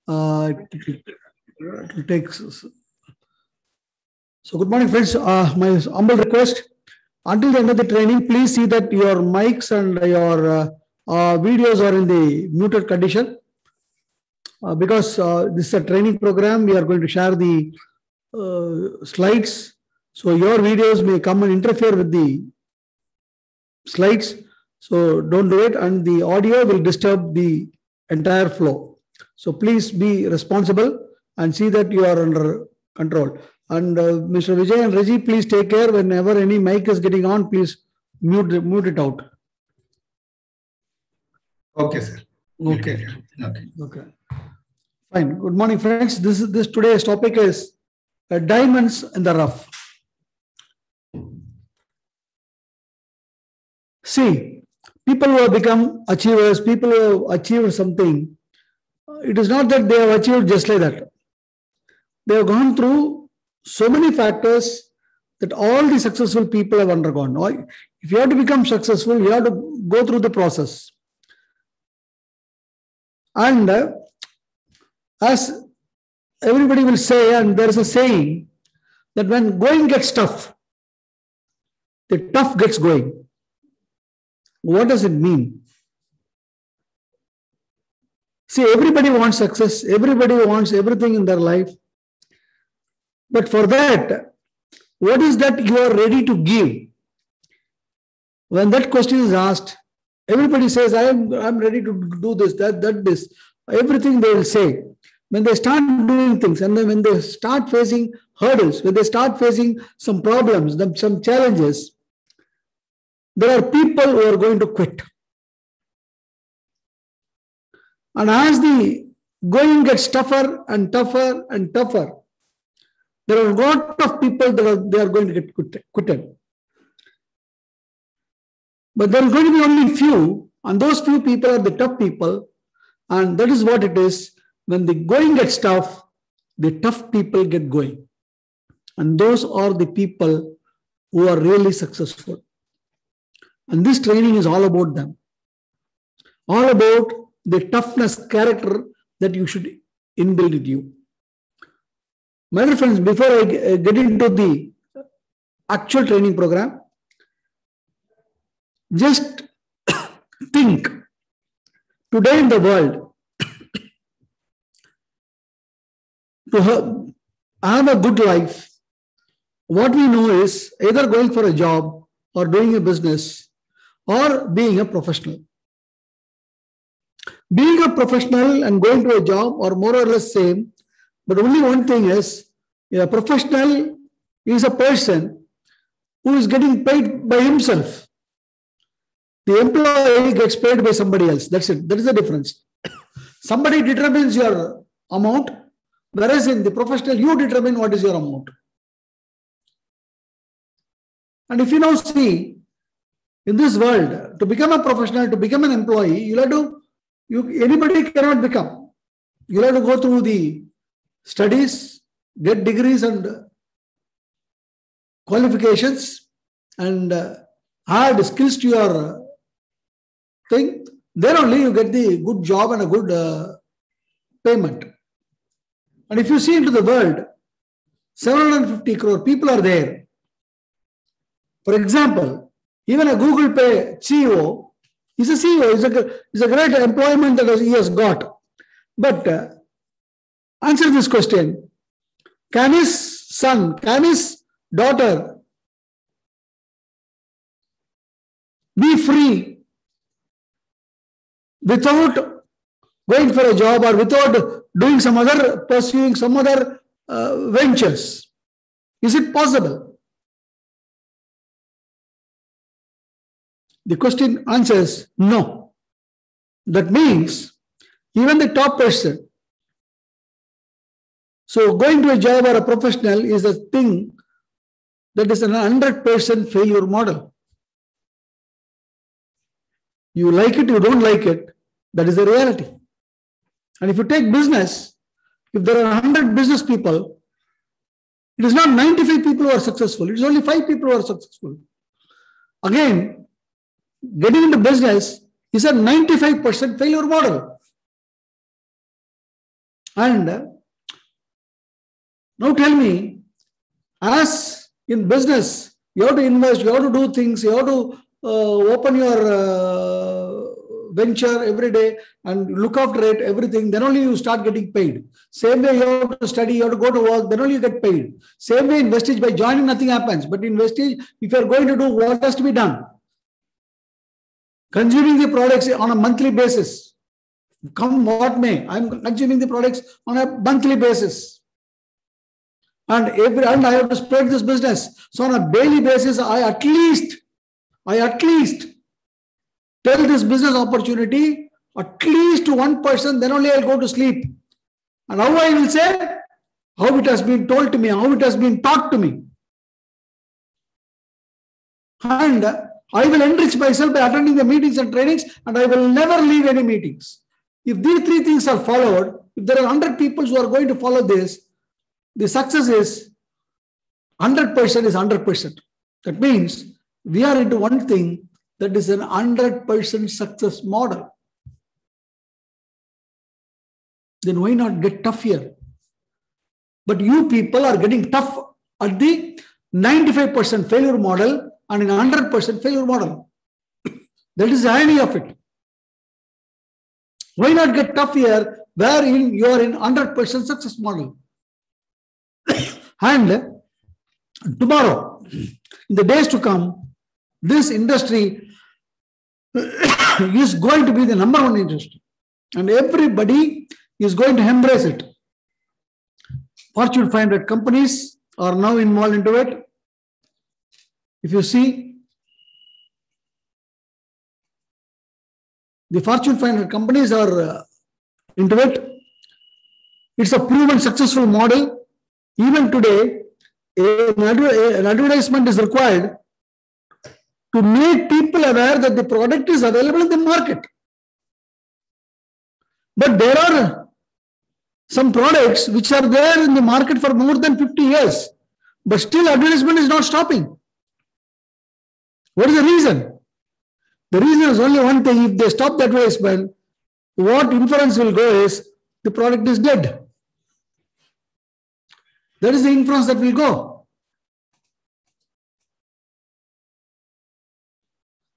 it will take. So, good morning, friends. My humble request: until the end of the training, please see that your mics and your videos are in the muted condition. Because this is a training program, we are going to share the slides. So your videos may come and interfere with the slides. So don't do it, and the audio will disturb the entire flow. So please be responsible and see that you are under control. And Mr. Vijay and Reggie, please take care. Whenever any mic is getting on, please mute it out. Okay, sir. Okay. Fine. Good morning, friends. This today's topic is diamonds in the rough. See, people who have become achievers, people who have achieved something, it is not that they have achieved just like that. They have gone through so many factors that all the successful people have undergone. If you have to become successful, you have to go through the process. And as everybody will say, and there is a saying that when going gets tough, the tough gets going. What does it mean? See, everybody wants success. Everybody wants everything in their life. But for that, what is that you are ready to give? When that question is asked, everybody says, I am ready to do this, that, this. Everything they will say. When they start doing things, and then when they start facing hurdles, when they start facing some problems, some challenges, there are people who are going to quit. And as the going gets tougher and tougher and tougher, there are a lot of people that they are going to get quitted. But there are going to be only few, and those few people are the tough people, and that is what it is. When the going gets tough, the tough people get going. And those are the people who are really successful. And this training is all about them. All about the toughness character that you should inbuild in you. My dear friends, before I get into the actual training program, just think, today in the world, to have a good life, what we know is either going for a job or doing a business or being a professional. Being a professional and going to a job are more or less same, but only one thing is, a professional is a person who is getting paid by himself. The employee gets paid by somebody else. That's it. That is the difference. Somebody determines your amount, whereas in the professional, you determine what is your amount. And if you now see, in this world, to become a professional, to become an employee, anybody cannot become. You have to go through the studies, get degrees and qualifications, and add skills to your thing. Then only you get the good job and a good payment. And if you see into the world, 750 crore people are there. For example, even a Google Pay CEO is a CEO, is a great employment that he has got. But answer this question. Can his son, can his daughter be free without going for a job or without pursuing some other ventures? Is it possible? The question answers no. That means even the top person. So going to a job or a professional is a thing that is an 100% failure model. You like it, you don't like it, that is the reality. And if you take business, if there are 100 business people, it is not 95 people who are successful, it is only 5 people who are successful. Again, getting into business is a 95% failure model. And now tell me, as in business, you have to invest, you have to do things, you have to open your venture every day and look after it, everything, then only you start getting paid. Same way you have to study, you have to go to work, then only you get paid. Same way in Vestige, by joining nothing happens. But in Vestige, if you are going to do what has to be done, consuming the products on a monthly basis, come what may, I'm consuming the products on a monthly basis. And I have to spread this business. So on a daily basis, I at least tell this business opportunity at least to one person, then only I'll go to sleep. And how I will say? How it has been told to me, how it has been taught to me. And I will enrich myself by attending the meetings and trainings, and I will never leave any meetings. If these three things are followed, if there are 100 people who are going to follow this, the success is 100% is 100%. That means we are into one thing that is an 100% success model. Then why not get tough here? But you people are getting tough at the 95% failure model and in 100% failure model. That is the irony of it. Why not get tough here wherein you are in 100% success model? And tomorrow, in the days to come, this industry is going to be the #1 industry. And everybody is going to embrace it. Fortune 500 companies are now involved into it. If you see, the Fortune 500 companies are into it. It's a proven successful model. Even today, an advertisement is required to make people aware that the product is available in the market. But there are some products which are there in the market for more than 50 years, but still advertisement is not stopping. What is the reason? The reason is only one thing. If they stop the advertisement, what inference will go is the product is dead. That is the inference that will go.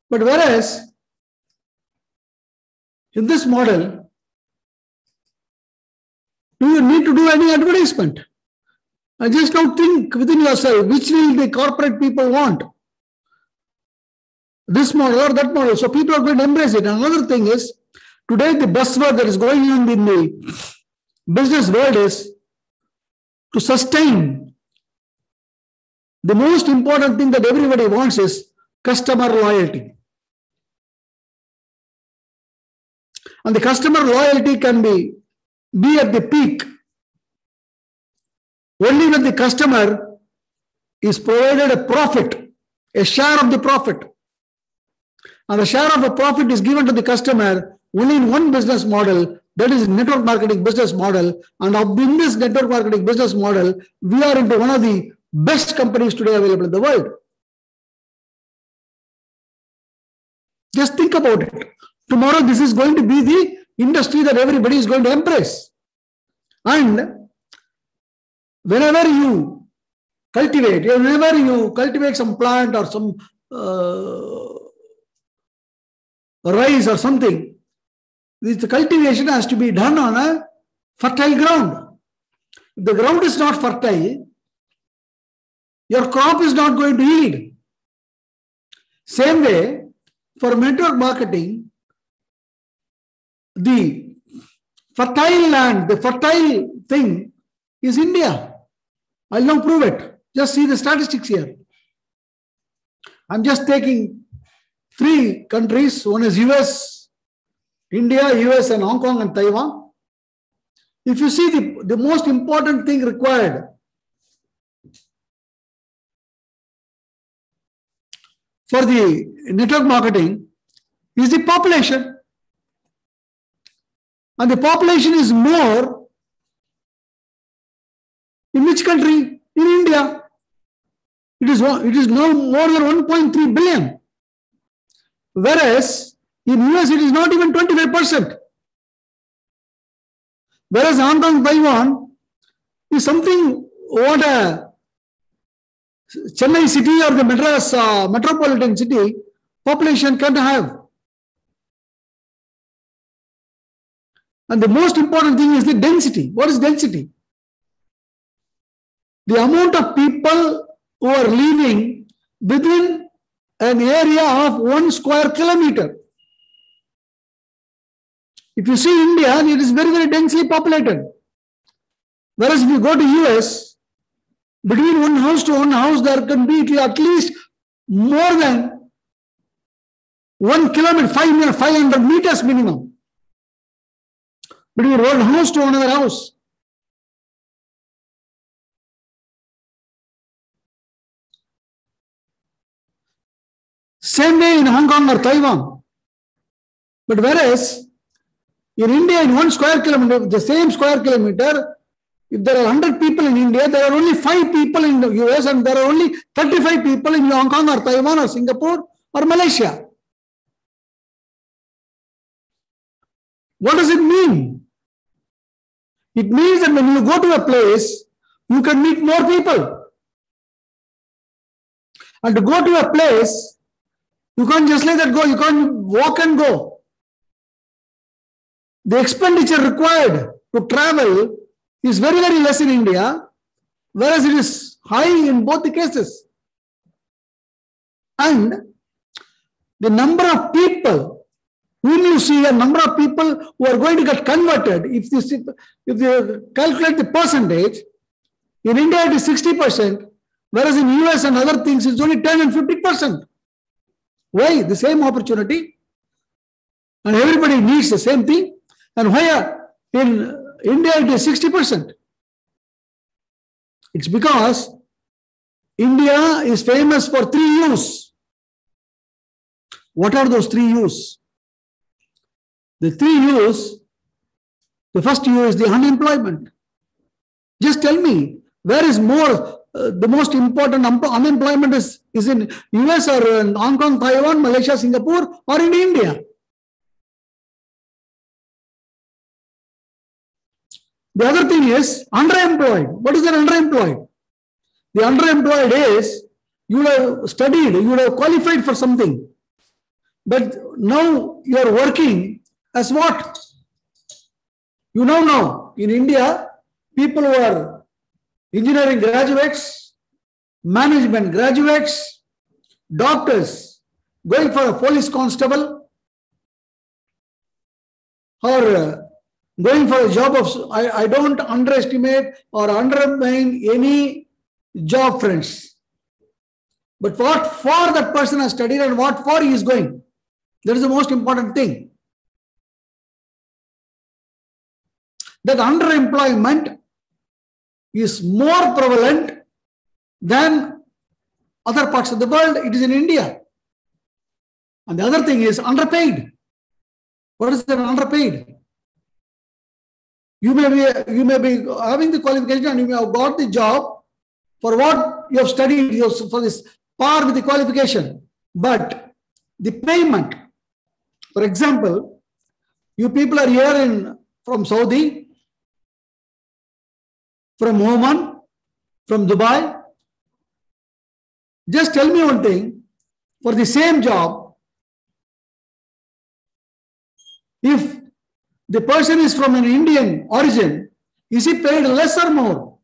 But whereas in this model, do you need to do any advertisement? And just now think within yourself, which will the corporate people want? This model or that model. So people are going to embrace it. Another thing is, today the buzzword that is going on in the business world is to sustain. The most important thing that everybody wants is customer loyalty. And the customer loyalty can be at the peak only when the customer is provided a profit, a share of the profit. And a share of a profit is given to the customer only in one business model, that is network marketing business model. And in this network marketing business model, we are into one of the best companies today available in the world. Just think about it. Tomorrow, this is going to be the industry that everybody is going to embrace. And whenever you cultivate some plant or some rice or something, the cultivation has to be done on a fertile ground. If the ground is not fertile, your crop is not going to yield. Same way, for network marketing, the fertile land, the fertile thing is India. I'll now prove it. Just see the statistics here. I'm just taking 3 countries. One is US, India, US, and Hong Kong and Taiwan. If you see the most important thing required for the network marketing is the population. And the population is more in which country? In India. It is no more than 1.3 billion. Whereas in US it is not even 25%. Whereas Hong Kong, Taiwan is something what a Chennai city or the Madras metropolitan city population can have. And the most important thing is the density. What is density? The amount of people who are living within an area of 1 square kilometer. If you see India, it is very, very densely populated. Whereas if you go to US, between one house to one house, there can be at least more than 1 kilometer, 500 meters minimum. Between one house to another house. Same way in Hong Kong or Taiwan. But whereas in India, in 1 square kilometer, the same square kilometer, if there are 100 people in India, there are only 5 people in the US and there are only 35 people in Hong Kong or Taiwan or Singapore or Malaysia. What does it mean? It means that when you go to a place, you can meet more people. And to go to a place, you can't just let that go. You can't walk and go. The expenditure required to travel is very, very less in India, whereas it is high in both the cases. And the number of people whom you see, a number of people who are going to get converted, if you calculate the percentage, in India it is 60%, whereas in US and other things it's only 10 and 50%. Why? The same opportunity, and everybody needs the same thing. And where in India it is 60%. It's because India is famous for 3 U's. What are those 3 U's? The 3 U's, the first U is the unemployment. Just tell me, where is more, the most important unemployment is in US or in Hong Kong, Taiwan, Malaysia, Singapore, or in India? The other thing is underemployed. What is an underemployed? The underemployed is you have studied, you have qualified for something, but now you are working as what? You know now, in India, people who are engineering graduates, management graduates, doctors, going for a police constable, or going for a job of, I don't underestimate or undermine any job, friends. But what for that person has studied and what for he is going. That is the most important thing. That underemployment is more prevalent than other parts of the world. It is in India. And the other thing is underpaid. What is that underpaid? You may be having the qualification and you may have got the job for what you have studied, for this par with the qualification. But the payment, for example, you people are here from Saudi, from Oman, from Dubai. Just tell me one thing, for the same job, if the person is from an Indian origin, is he paid less or more?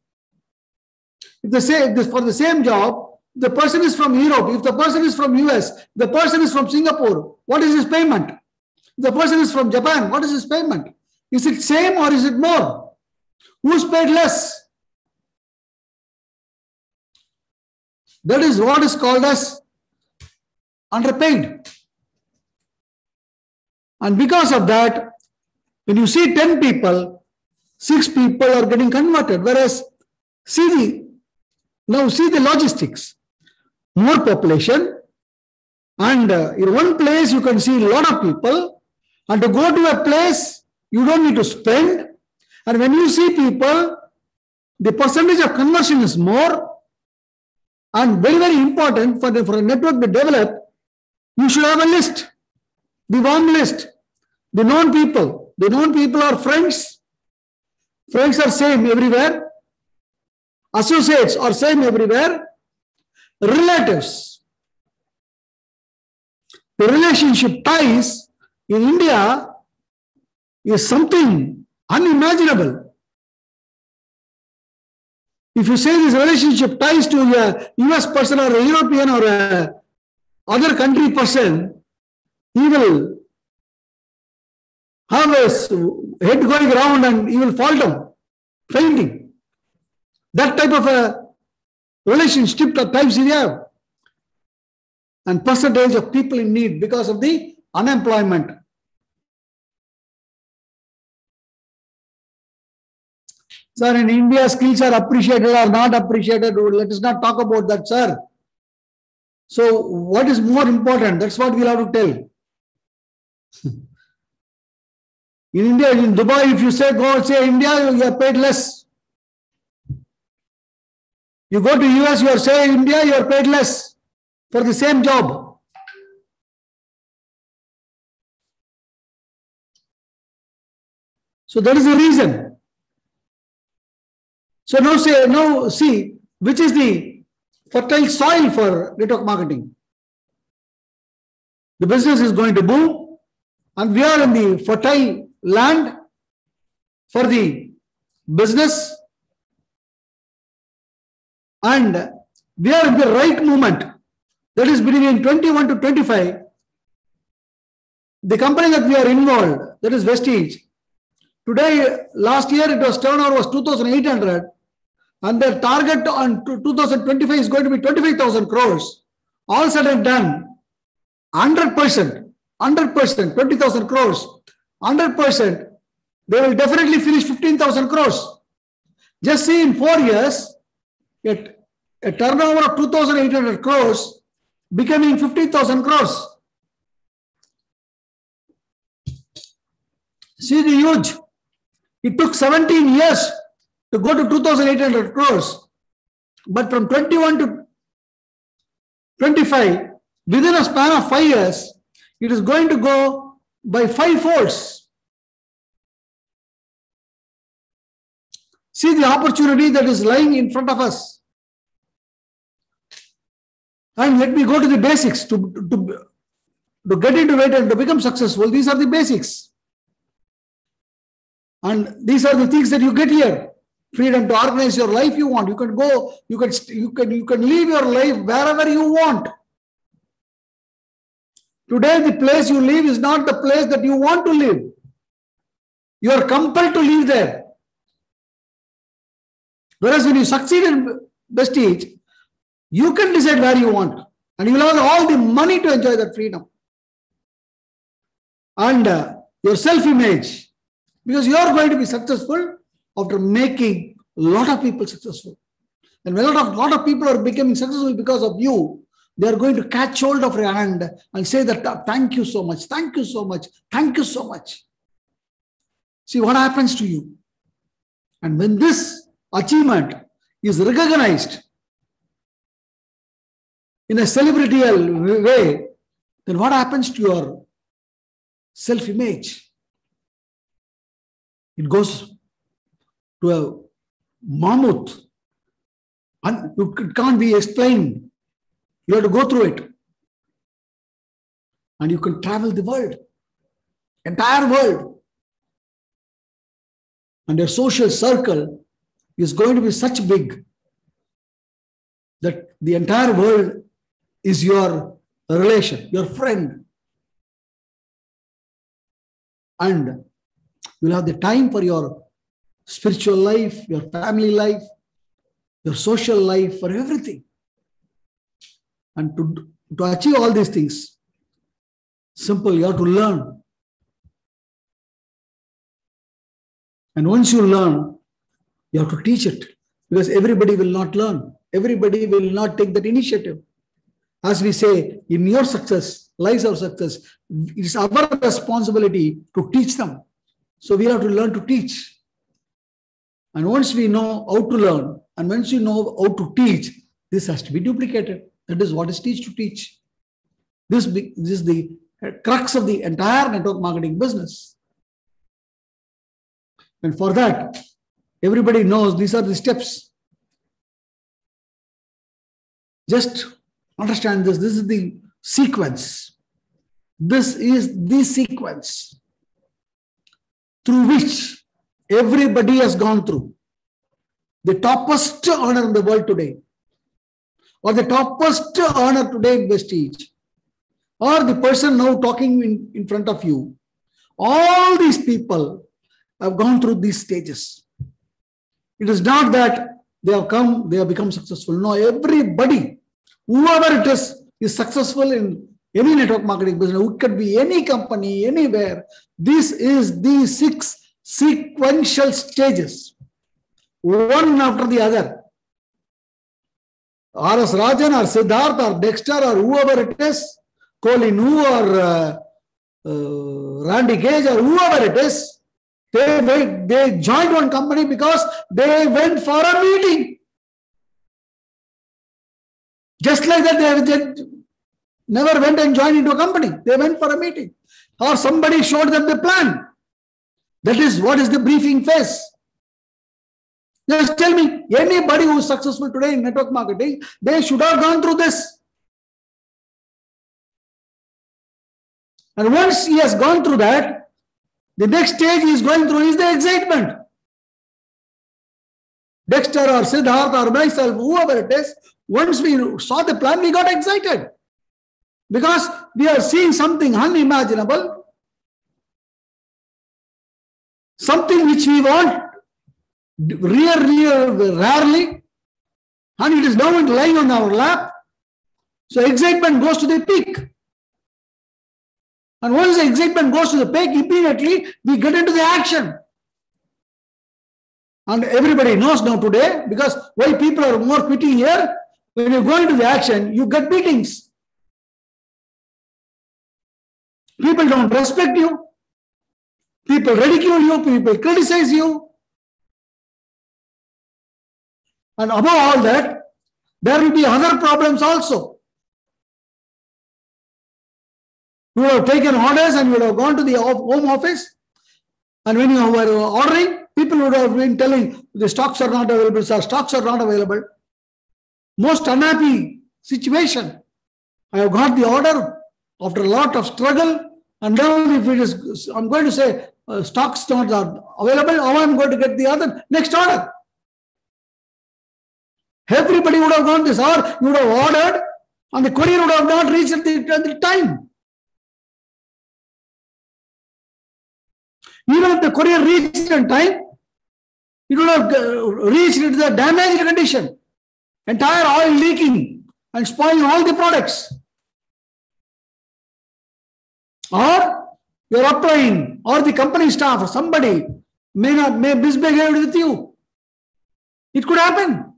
If they say for the same job, the person is from Europe, if the person is from US, the person is from Singapore, what is his payment? If the person is from Japan, what is his payment? Is it same or is it more? Who's paid less? That is what is called as underpaid. And because of that, when you see 10 people, 6 people are getting converted. Whereas, now see the logistics. More population, and in one place you can see a lot of people, and to go to a place, you don't need to spend. And when you see people, the percentage of conversion is more. And very, very important for a network to develop, you should have a list, the warm list, the known people. The known people are friends, Friends are same everywhere. Associates are same everywhere. Relatives. The relationship ties in India is something unimaginable. If you say this relationship ties to a US person or a European or a other country person, he will have his head going around and he will fall down, fainting. That type of a relationship types we have. And percentage of people in need because of the unemployment. Sir, in India, skills are appreciated or not appreciated. Let us not talk about that, sir. So, what is more important? That's what we'll have to tell. In India, in Dubai, if you say go say India, you are paid less. You go to US, you are saying India, you are paid less for the same job. So that is the reason. So now see, which is the fertile soil for network marketing. The business is going to boom, and we are in the fertile land for the business, and we are in the right moment. That is between 21 to 25. The company that we are involved, that is Vestige. Today, last year it was turnover was 2,800, and their target on 2025 is going to be 25,000 crores. All said and done, 100%, 20,000 crores, 100%, they will definitely finish 15,000 crores. Just see in 4 years, a turnover of 2,800 crores becoming 50,000 crores. See the huge. It took 17 years to go to 2,800 crores. But from 21 to 25, within a span of 5 years, it is going to go by 5 folds. See the opportunity that is lying in front of us. And let me go to the basics to get into it and to become successful. These are the basics. And these are the things that you get here. Freedom to organize your life you want. You can go, you can live your life wherever you want. Today, the place you live is not the place that you want to live. You are compelled to live there. Whereas when you succeed in Vestige, you can decide where you want. And you will have all the money to enjoy that freedom. And your self-image. Because you are going to be successful after making a lot of people successful. And when a lot of people are becoming successful because of you, they are going to catch hold of your hand and say that, thank you so much, thank you so much, thank you so much. See what happens to you. And when this achievement is recognized in a celebritial way, then what happens to your self-image? It goes to a mammoth, and it can't be explained. You have to go through it. And you can travel the world, entire world. And your social circle is going to be such big that the entire world is your relation, your friend. And you'll have the time for your spiritual life, your family life, your social life, for everything. And to achieve all these things, simple, you have to learn. And once you learn, you have to teach it. Because everybody will not learn. Everybody will not take that initiative. As we say, in your success, lies our success, it's our responsibility to teach them. So we have to learn to teach. And once we know how to learn, and once you know how to teach, this has to be duplicated. That is what is teach to teach. This is the crux of the entire network marketing business. And for that, Everybody knows these are the steps. Just understand this. This is the sequence. This is the sequence through which everybody has gone through. The topmost honor in the world today, or the topmost honor today in Vestige, or the person now talking in front of you, all these people have gone through these stages. It is not that they have become successful. No, everybody, whoever it is successful in any network marketing business. It could be any company, anywhere. This is the 6 sequential stages, one after the other. R.S. Rajan or Siddharth or Dexter or whoever it is, Colin Wu or Randy Gage or whoever it is, they joined one company because they went for a meeting. Just like that, they never went and joined into a company. They went for a meeting. Or somebody showed them the plan. That is what is the briefing phase. Just tell me, anybody who is successful today in network marketing, they should have gone through this. And once he has gone through that, the next stage he is going through is the excitement. Dexter or Siddharth or myself, whoever it is, once we saw the plan, we got excited. Because we are seeing something unimaginable, something which we want rarely, and it is now lying on our lap. So excitement goes to the peak. And once the excitement goes to the peak, immediately we get into the action. And everybody knows now today, because why people are more quitting here, when you go into the action, you get beatings. People don't respect you. People ridicule you. People criticize you. And above all that, there will be other problems also. You would have taken orders and you would have gone to the home office. And when you were ordering, people would have been telling the stocks are not available, sir, stocks are not available. Most unhappy situation. I have got the order after a lot of struggle. And now if it is, I'm going to say stocks not available, how I'm going to get the other next order. Everybody would have gone this, or you would have ordered and the courier would have not reached at the time. Even if the courier reached in time, it would have reached into the damaged condition. Entire oil leaking and spoiling all the products. Or you're applying, or the company staff or somebody may misbehave with you. It could happen.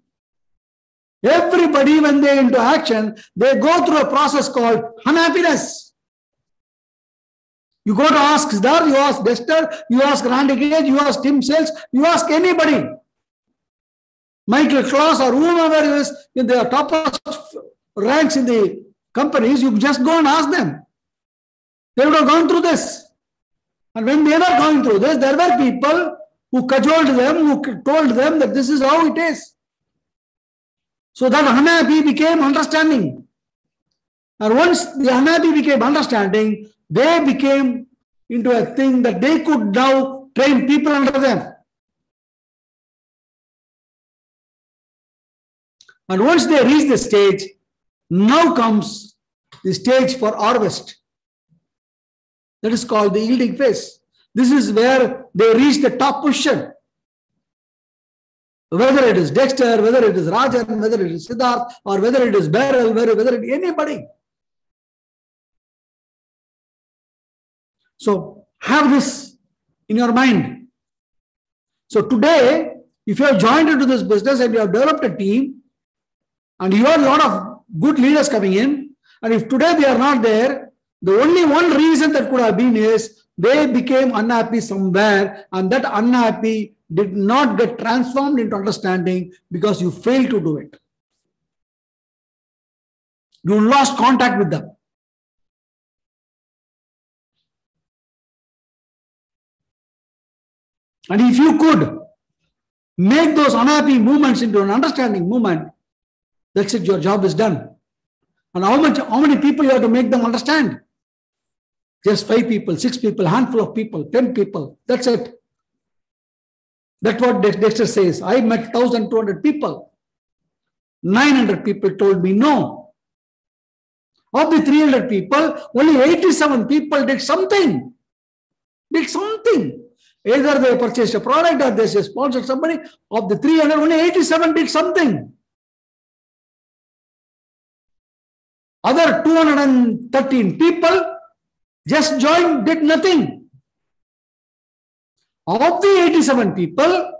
Everybody, when they into action, they go through a process called unhappiness. You go to ask Siddharth, you ask Dexter, you ask Randy Gage, you ask Tim Sales, you ask anybody. Michael Klaus or whomever is in the top ranks in the companies, you just go and ask them. They would have gone through this. And when they were going through this, there were people who cajoled them, who told them that this is how it is. So that unhappy became understanding. And once the unhappy became understanding, they became into a thing that they could now train people under them. And once they reach the stage, now comes the stage for harvest. That is called the yielding phase. This is where they reach the top position. Whether it is Dexter, whether it is Rajan, whether it is Siddharth, or whether it is Beryl, whether it is anybody. So have this in your mind. So today, if you have joined into this business and you have developed a team, and you have a lot of good leaders coming in, and if today they are not there, the only one reason that could have been is they became unhappy somewhere, and that unhappy did not get transformed into understanding because you failed to do it. You lost contact with them. And if you could make those unhappy movements into an understanding movement, that's it, your job is done. And how many people you have to make them understand? Just 5 people, 6 people, handful of people, 10 people. That's it. That's what Dexter says. I met 1,200 people. 900 people told me no. Of the 300 people, only 87 people did something. Did something. Either they purchased a product or they sponsored somebody. Of the 300, only 87 did something. Other 213 people just joined, did nothing. Of the 87 people,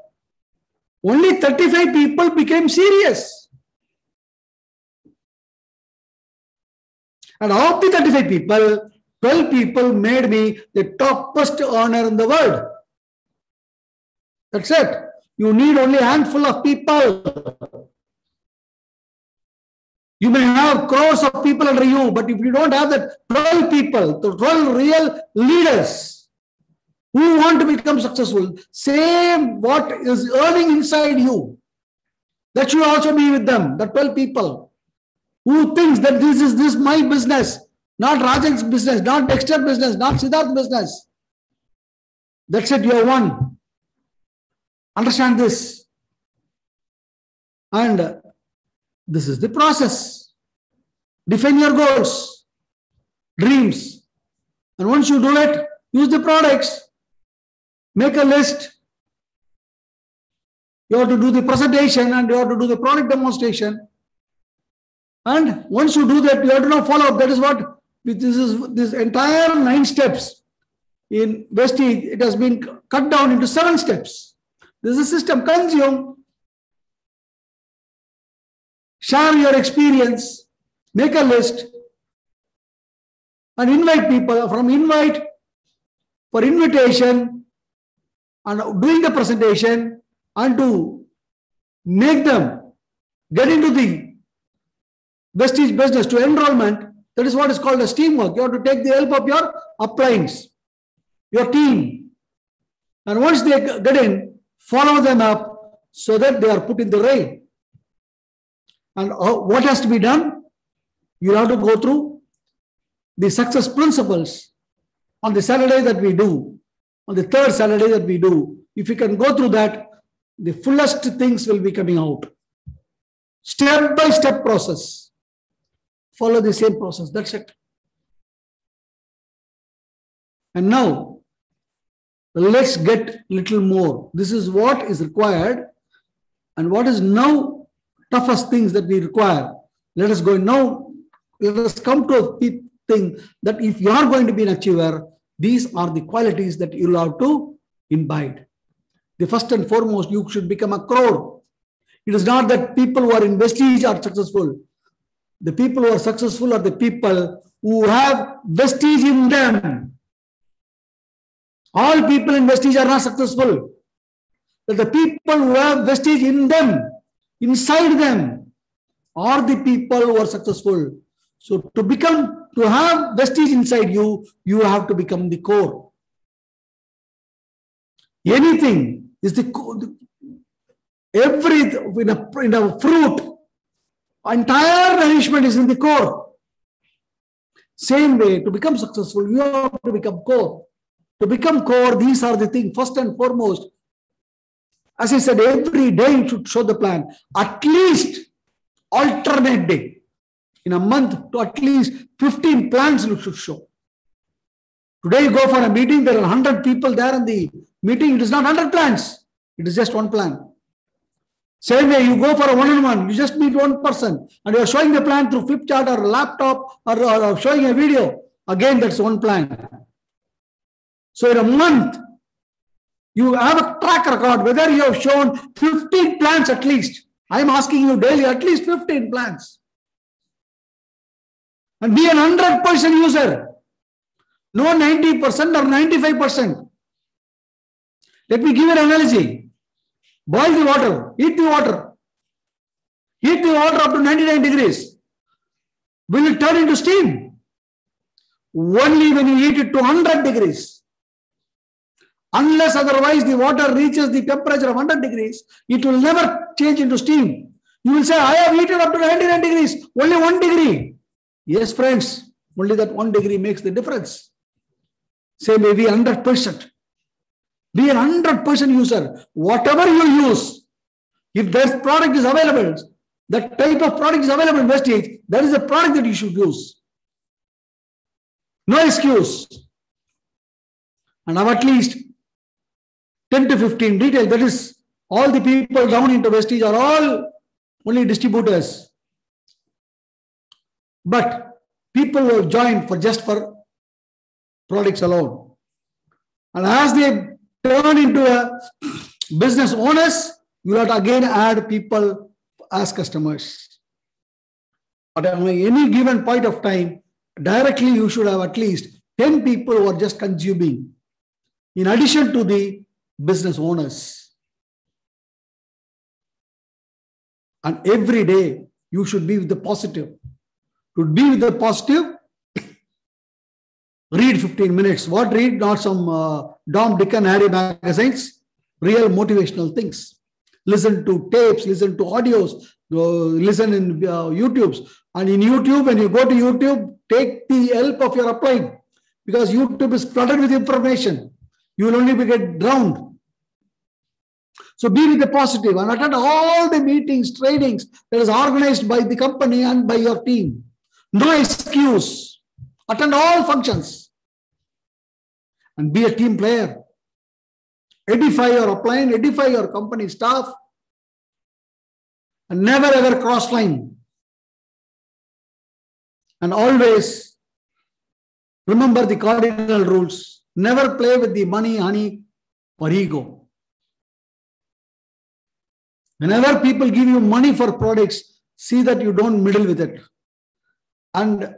only 35 people became serious. And of the 35 people, 12 people made me the topmost earner in the world. That's it. You need only a handful of people. You may have crores of people under you, but if you don't have that 12 people, the 12 real leaders who want to become successful, same what is earning inside you, that should also be with them, the 12 people who thinks that this is my business, not Rajan's business, not Dexter business, not Siddharth's business. That's it, you are one. Understand this. And this is the process. Define your goals, dreams. And once you do it, use the products. Make a list. You have to do the presentation and you have to do the product demonstration. And once you do that, you have to now follow up. That is what this entire 9 steps in Vestige, it has been cut down into 7 steps. This is a system. Consume, share your experience, make a list, and invite people. From invite, for invitation, and doing the presentation, and to make them get into the Vestige business, to enrollment. That is what is called as teamwork. You have to take the help of your uplines, your team. And once they get in, follow them up so that they are put in the rail. And what has to be done? You have to go through the success principles on the Saturday that we do, on the 3rd Saturday that we do. If you can go through that, the fullest things will be coming out. Step-by-step process. Follow the same process. That's it. And now, let's get little more. This is what is required and what is now toughest things that we require. Let us go now. Let us come to a thing that if you are going to be an achiever, these are the qualities that you will have to imbibe. The first and foremost, you should become a crore. It is not that people who are in Vestige are successful. The people who are successful are the people who have Vestige in them. All people in Vestige are not successful. But the people who have Vestige in them, inside them, are the people who are successful. So to have Vestige inside you, you have to become the core. Anything is the core. In a fruit, entire nourishment is in the core. Same way, to become successful, you have to become core. To become core, these are the things. First and foremost, as I said, every day you should show the plan. At least alternate day. In a month, to at least 15 plans you should show. Today you go for a meeting, there are 100 people there in the meeting. It is not 100 plans. It is just one plan. Same way, you go for a one-on-one, you just meet one person and you are showing the plan through flip chart or laptop or showing a video. Again, that's one plan. So in a month, you have a track record, whether you have shown 15 plans at least. I am asking you daily, at least 15 plans. And be an 100% user. No 90% or 95%. Let me give you an analogy. Boil the water, heat the water. Heat the water up to 99 degrees. Will it turn into steam? Only when you heat it to 100 degrees. Unless otherwise the water reaches the temperature of 100 degrees, it will never change into steam. You will say, I have heated up to 99 degrees, only 1 degree. Yes, friends, only that 1 degree makes the difference. Say maybe 100%. Be an 100% user. Whatever you use, if that product is available, that type of product is available in Vestige, that is the product that you should use. No excuse. And have at least 10 to 15 retail, that is, all the people down into Vestige are all only distributors. But people will join just for products alone. And as they turn into a business owners, you will have to again add people as customers. But at any given point of time, directly you should have at least 10 people who are just consuming, in addition to the business owners. And every day you should be with the positive. To be with the positive, read 15 minutes. What read? Not some Dom, Dick and Harry magazines. Real motivational things. Listen to tapes, listen to audios, listen in YouTubes. And in YouTube, when you go to YouTube, take the help of your upline. Because YouTube is flooded with information. You will only get drowned. So be with the positive and attend all the meetings, trainings that is organized by the company and by your team. No excuse. Attend all functions. And be a team player. Edify your upline, edify your company staff. And never ever cross line. And always remember the cardinal rules. Never play with the money, honey, or ego. Whenever people give you money for products, see that you don't meddle with it. And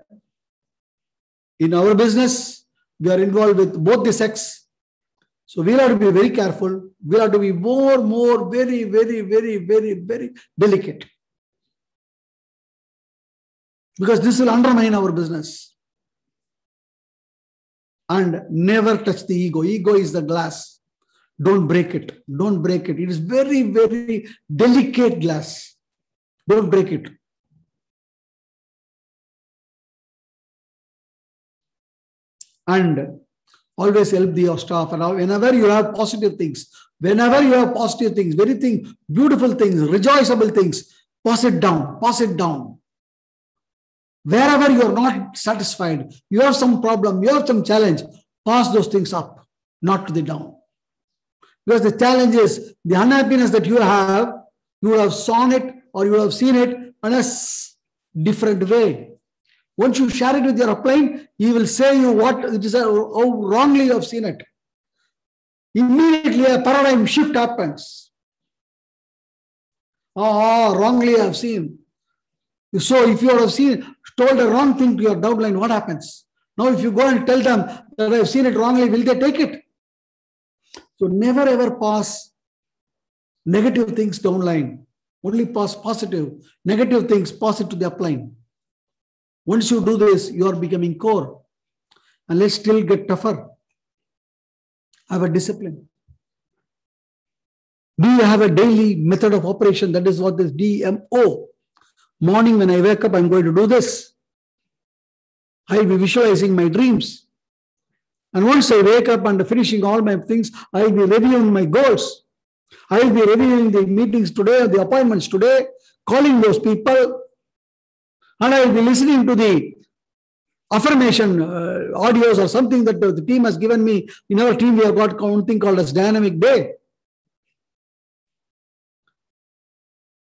in our business, we are involved with both the sex. So we'll have to be very careful. We'll have to be very delicate. Because this will undermine our business. And never touch the ego. Ego is the glass. Don't break it. Don't break it. It is very delicate glass. Don't break it. And always help your staff. And whenever you have positive things, very beautiful things, rejoiceable things, pass it down. Pass it down. Wherever you are not satisfied, you have some problem, you have some challenge, pass those things up, not to the down. Because the challenge is the unhappiness that you have sawn it or you have seen it in a different way. Once you share it with your upline, he will say you what it is, how wrongly you have seen it. Immediately a paradigm shift happens. Wrongly I have seen. So if you have told a wrong thing to your downline, what happens? Now if you go and tell them that I have seen it wrongly, will they take it? So never ever pass negative things downline. Only pass positive. Negative things, pass it to the upline. Once you do this, you are becoming core. And let's still get tougher. Have a discipline. Do you have a daily method of operation? That is what this DMO. Morning when I wake up, I'm going to do this. I'll be visualizing my dreams. And once I wake up and finishing all my things, I'll be reviewing my goals. I'll be reviewing the meetings today, the appointments today, calling those people. And I'll be listening to the affirmation audios or something that the team has given me. In our team, we have got something called as Dynamic Day.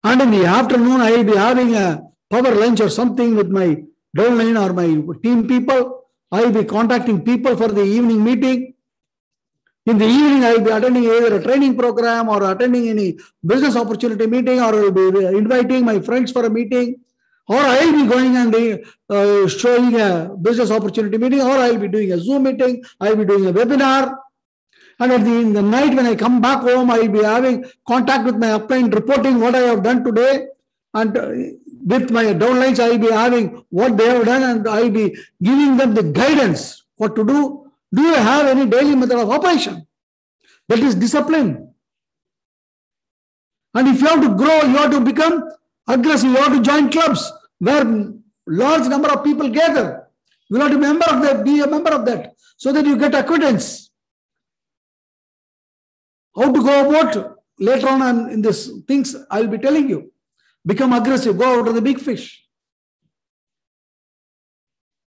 And in the afternoon, I will be having a power lunch or something with my downline or my team people. I will be contacting people for the evening meeting. In the evening, I will be attending either a training program or attending any business opportunity meeting, or I will be inviting my friends for a meeting, or I will be going and showing a business opportunity meeting, or I will be doing a Zoom meeting, I will be doing a webinar. And in the night when I come back home, I will be having contact with my upline, reporting what I have done today. And with my downlines, I will be having what they have done, and I will be giving them the guidance what to do. Do you have any daily method of operation? That is discipline. And if you have to grow, you have to become aggressive. You have to join clubs where large number of people gather. You have to be a member of that, be a member of that, so that you get acquaintance. How to go about later on in this things I will be telling you. Become aggressive, go out of the big fish.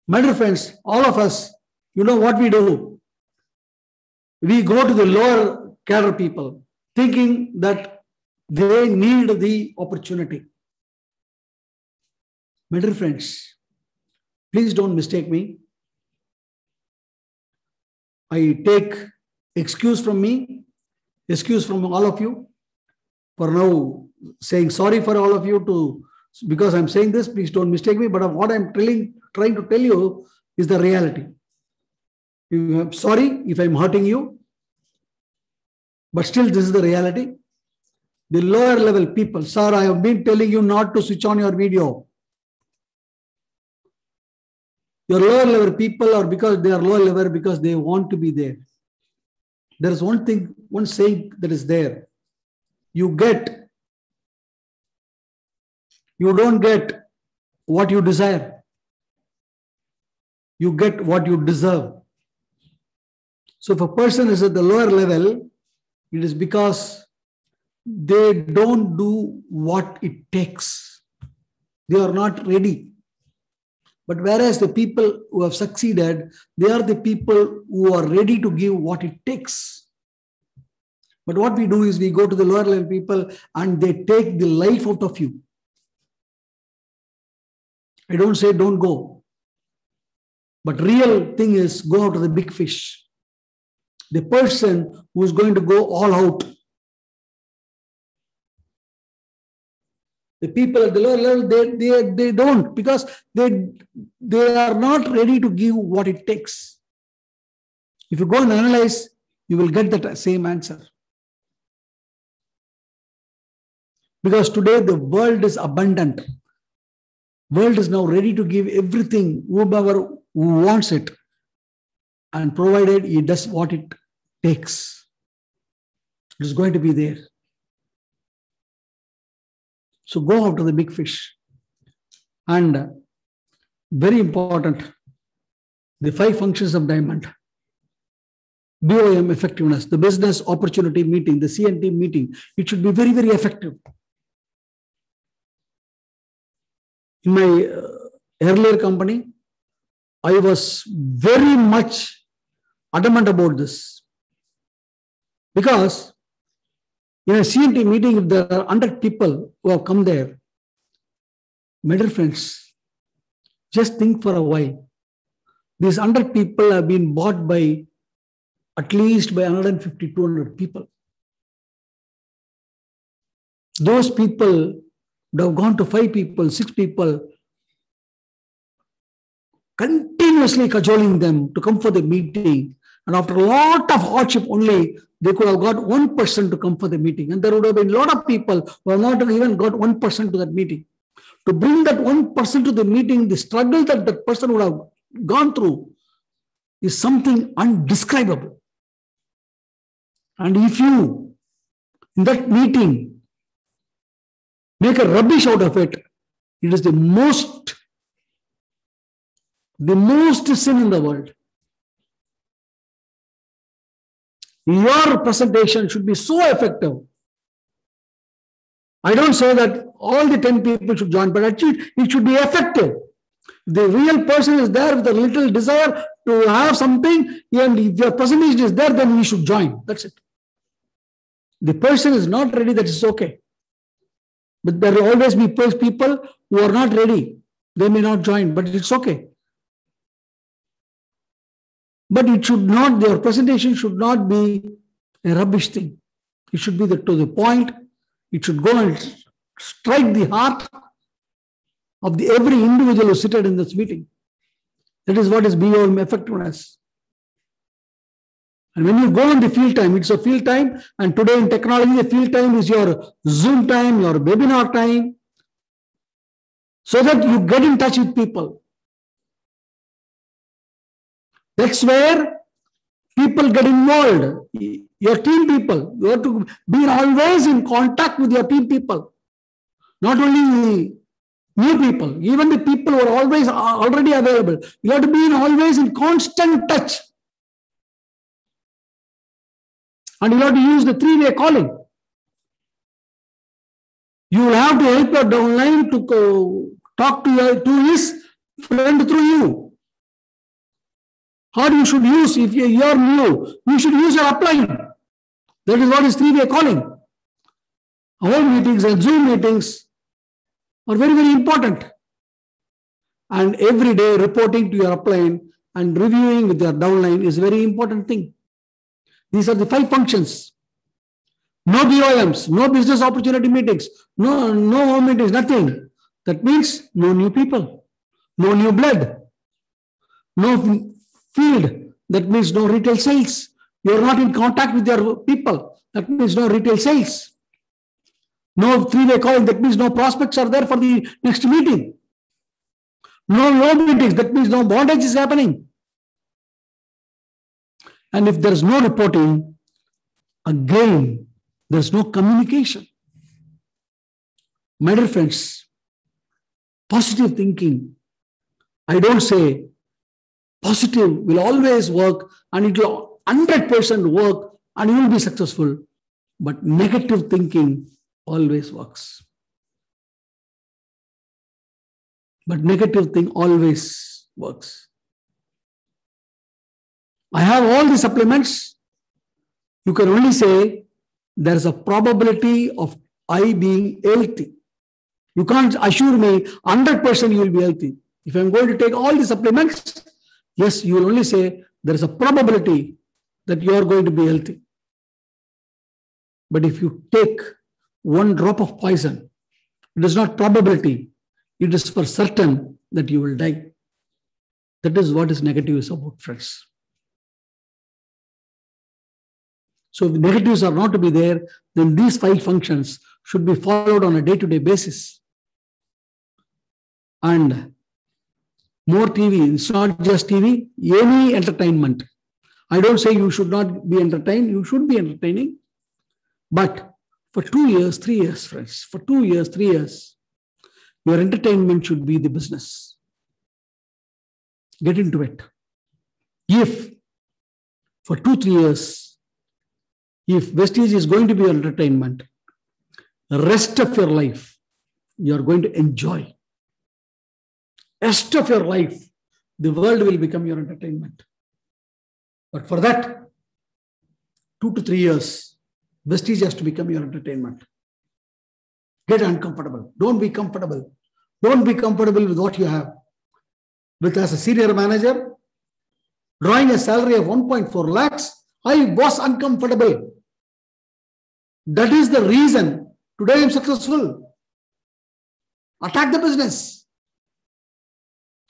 My dear friends, all of us, you know what we do? We go to the lower cadre people, thinking that they need the opportunity. My dear friends, please don't mistake me. I take excuse from me, excuse from all of you for now saying sorry for all of you because I'm saying this, please don't mistake me, but what I'm trying to tell you is the reality. I'm sorry if I'm hurting you, but still this is the reality. The lower level people, sir, I have been telling you not to switch on your video. Your lower level people are because they are lower level because they want to be there. There is one thing, one saying that is there. You don't get what you desire. You get what you deserve. So if a person is at the lower level, it is because they don't do what it takes. They are not ready. But whereas the people who have succeeded, they are the people who are ready to give what it takes. But what we do is we go to the lower level people and they take the life out of you. I don't say don't go. But real thing is go out of the big fish. The person who is going to go all out. The people at the lower level, they don't, because they are not ready to give what it takes. If you go and analyze, you will get that same answer. Because today the world is abundant. World is now ready to give everything, whoever who wants it, and provided he does what it takes. It is going to be there. So go after the big fish. And very important, the 5 functions of diamond. BOM effectiveness, the business opportunity meeting, the CNT meeting, it should be very, very effective. In my earlier company, I was very much adamant about this. Because in a CNT meeting, if there are 100 people who have come there, my dear friends, just think for a while. These 100 people have been bought by at least by 150, 200 people. Those people would have gone to 5 people, 6 people, continuously cajoling them to come for the meeting. And after a lot of hardship only, they could have got 1% to come for the meeting. And there would have been a lot of people who have not even got 1% to that meeting. To bring that 1% to the meeting, the struggle that that person would have gone through is something undescribable. And if you, in that meeting, make a rubbish out of it, it is the most sin in the world. Your presentation should be so effective. I don't say that all the 10 people should join, but actually it should be effective. The real person is there with a little desire to have something, and if your presentation is there, then he should join. That's it. The person is not ready, that is okay. But there will always be people who are not ready. They may not join, but it's okay. But it should not, their presentation should not be a rubbish thing. It should be to the point. It should go and strike the heart of every individual who seated in this meeting. That is what is BOM effectiveness. And when you go on the field time, it's a field time. And today in technology, the field time is your Zoom time, your webinar time, so that you get in touch with people. That's where People get involved. Your team people. You have to be always in contact with your team people. Not only new people, even the people who are always already available. You have to be always in constant touch. And you have to use the three-way calling. You will have to help your downline to talk to his friend through you. How you should use, if you are new, you should use your upline. That is what is three-way calling. Our meetings and Zoom meetings are very, very important. And every day reporting to your upline and reviewing with your downline is a very important thing. These are the 5 functions. No BOMs, no business opportunity meetings, no home meetings, nothing. That means no new people, no new blood, no field. That means no retail sales. You are not in contact with your people. That means no retail sales. No three-way calling. That means no prospects are there for the next meeting. No loan meetings. That means no bondage is happening. And if there is no reporting, again, there is no communication. My dear friends, positive thinking. I don't say positive will always work and it will 100% work and you will be successful. But negative thinking always works. But negative thing always works. I have all the supplements. You can only say there is a probability of I being healthy. You can't assure me 100% you will be healthy. If I'm going to take all the supplements, yes, you will only say there is a probability that you are going to be healthy. But if you take one drop of poison, it is not probability. It is for certain that you will die. That is what is negative is about, friends. So if negatives are not to be there, then these 5 functions should be followed on a day-to-day basis. And more TV, it's not just TV, any entertainment. I don't say you should not be entertained, you should be entertaining. But for 2 years, 3 years, friends, for 2 years, 3 years, your entertainment should be the business. Get into it. If for 2-3 years, if Vestige is going to be your entertainment, the rest of your life, you are going to enjoy. Rest of your life, the world will become your entertainment. But for that, 2 to 3 years, Vestige has to become your entertainment. Get uncomfortable. Don't be comfortable. Don't be comfortable with what you have. With as a senior manager, drawing a salary of 1.4 lakhs, I was uncomfortable. That is the reason today I am successful. Attack the business.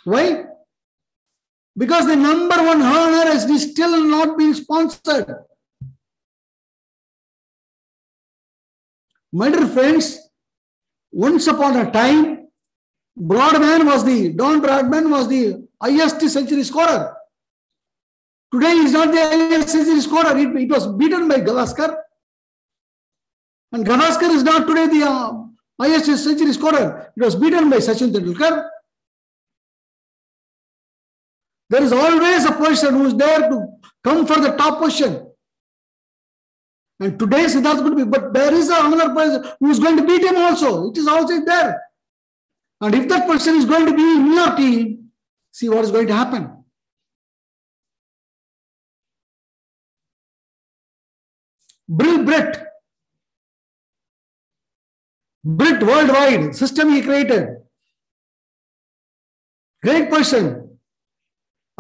Why? Because the number one earner is still not being sponsored. My dear friends, once upon a time, Don Bradman was the highest century scorer. Today he is not the highest century scorer. It was beaten by Gavaskar. And Gavaskar is not today the highest century scorer. It was beaten by Sachin Tendulkar. There is always a person who is there to come for the top position. And today Siddharth could be, but there is another person who is going to beat him also. It is also there. And if that person is going to be in your team, see what is going to happen. Bill Brett worldwide, system he created. Great person.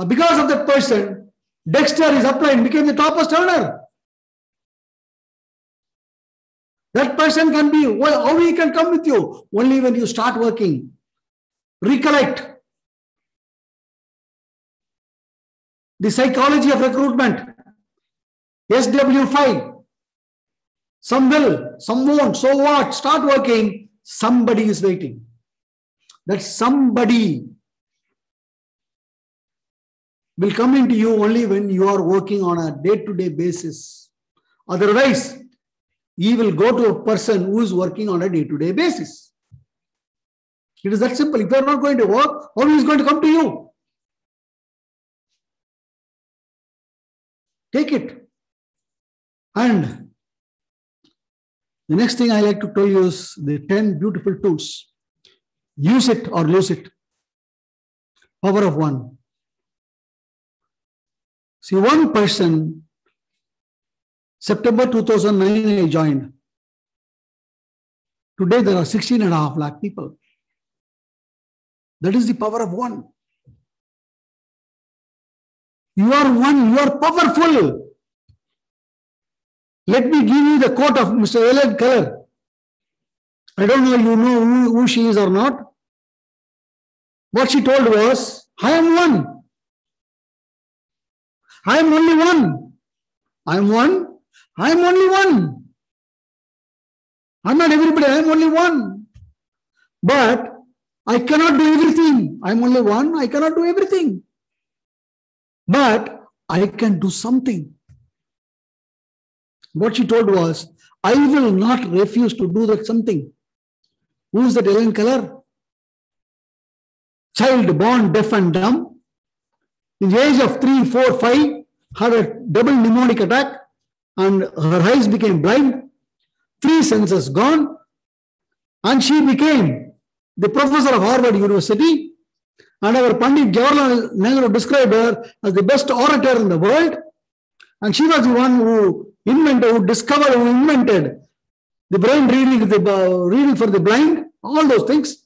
Because of that person, Dexter, his upline, became the topmost earner. That person can be, how he can come with you? Only when you start working. Recollect the psychology of recruitment. SW5. Some will, some won't. So what? Start working. Somebody is waiting. That somebody will come into you only when you are working on a day-to-day basis. Otherwise, he will go to a person who is working on a day-to-day basis. It is that simple. If you are not going to work, how is he going to come to you? Take it. And the next thing I like to tell you is the 10 beautiful tools. Use it or lose it. Power of one. See, one person, September 2009, I joined. Today, there are 16.5 lakh people. That is the power of one. You are one, you are powerful. Let me give you the quote of Mr. Helen Keller. I don't know you know who she is or not. What she told was, I am one. I am only one. I am one. I am only one. I am not everybody. I am only one. But I cannot do everything. I am only one. I cannot do everything. But I can do something. What she told was, I will not refuse to do that something. Who is that Helen Keller? Child born deaf and dumb. In the age of 3, 4, 5, had a double pneumonic attack and her eyes became blind. 3 senses gone. And she became the professor of Harvard University. And our Pandit Jawaharlal Nehru described her as the best orator in the world. And she was the one who invented the brain reading for the blind, all those things.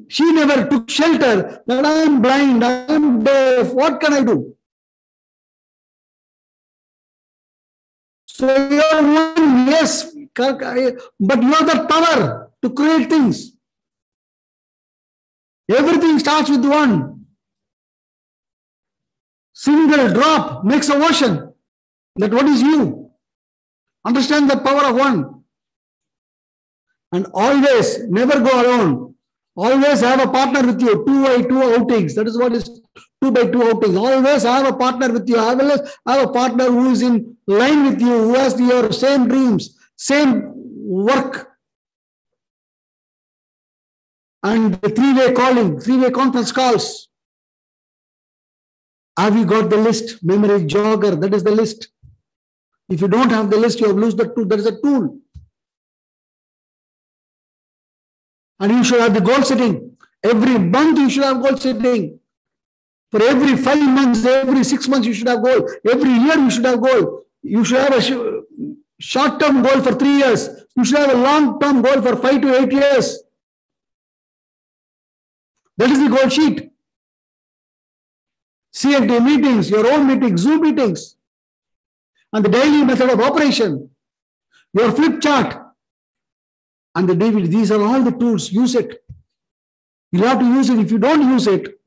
She never took shelter that I am blind, I am deaf, what can I do? So you are one, yes, but you have the power to create things. Everything starts with one. Single drop makes a ocean. That what is you? Understand the power of one. And always, never go alone. Always have a partner with you. 2x2 outings. That is what is 2x2 outings. Always have a partner with you. Always have a partner who is in line with you, who has your same dreams, same work. And the 3-way calling, 3-way conference calls. Have you got the list? Memory jogger, that is the list. If you don't have the list, you have lost the tool. That is a tool. And you should have the goal setting. Every month you should have goal setting. For every 5 months, every 6 months you should have goal. Every year you should have goal. You should have a short-term goal for 3 years. You should have a long-term goal for 5 to 8 years. That is the goal sheet. CNT meetings, your own meetings, Zoom meetings, and the daily method of operation, your flip chart, and the DVD. These are all the tools. Use it. You have to use it. If you don't use it,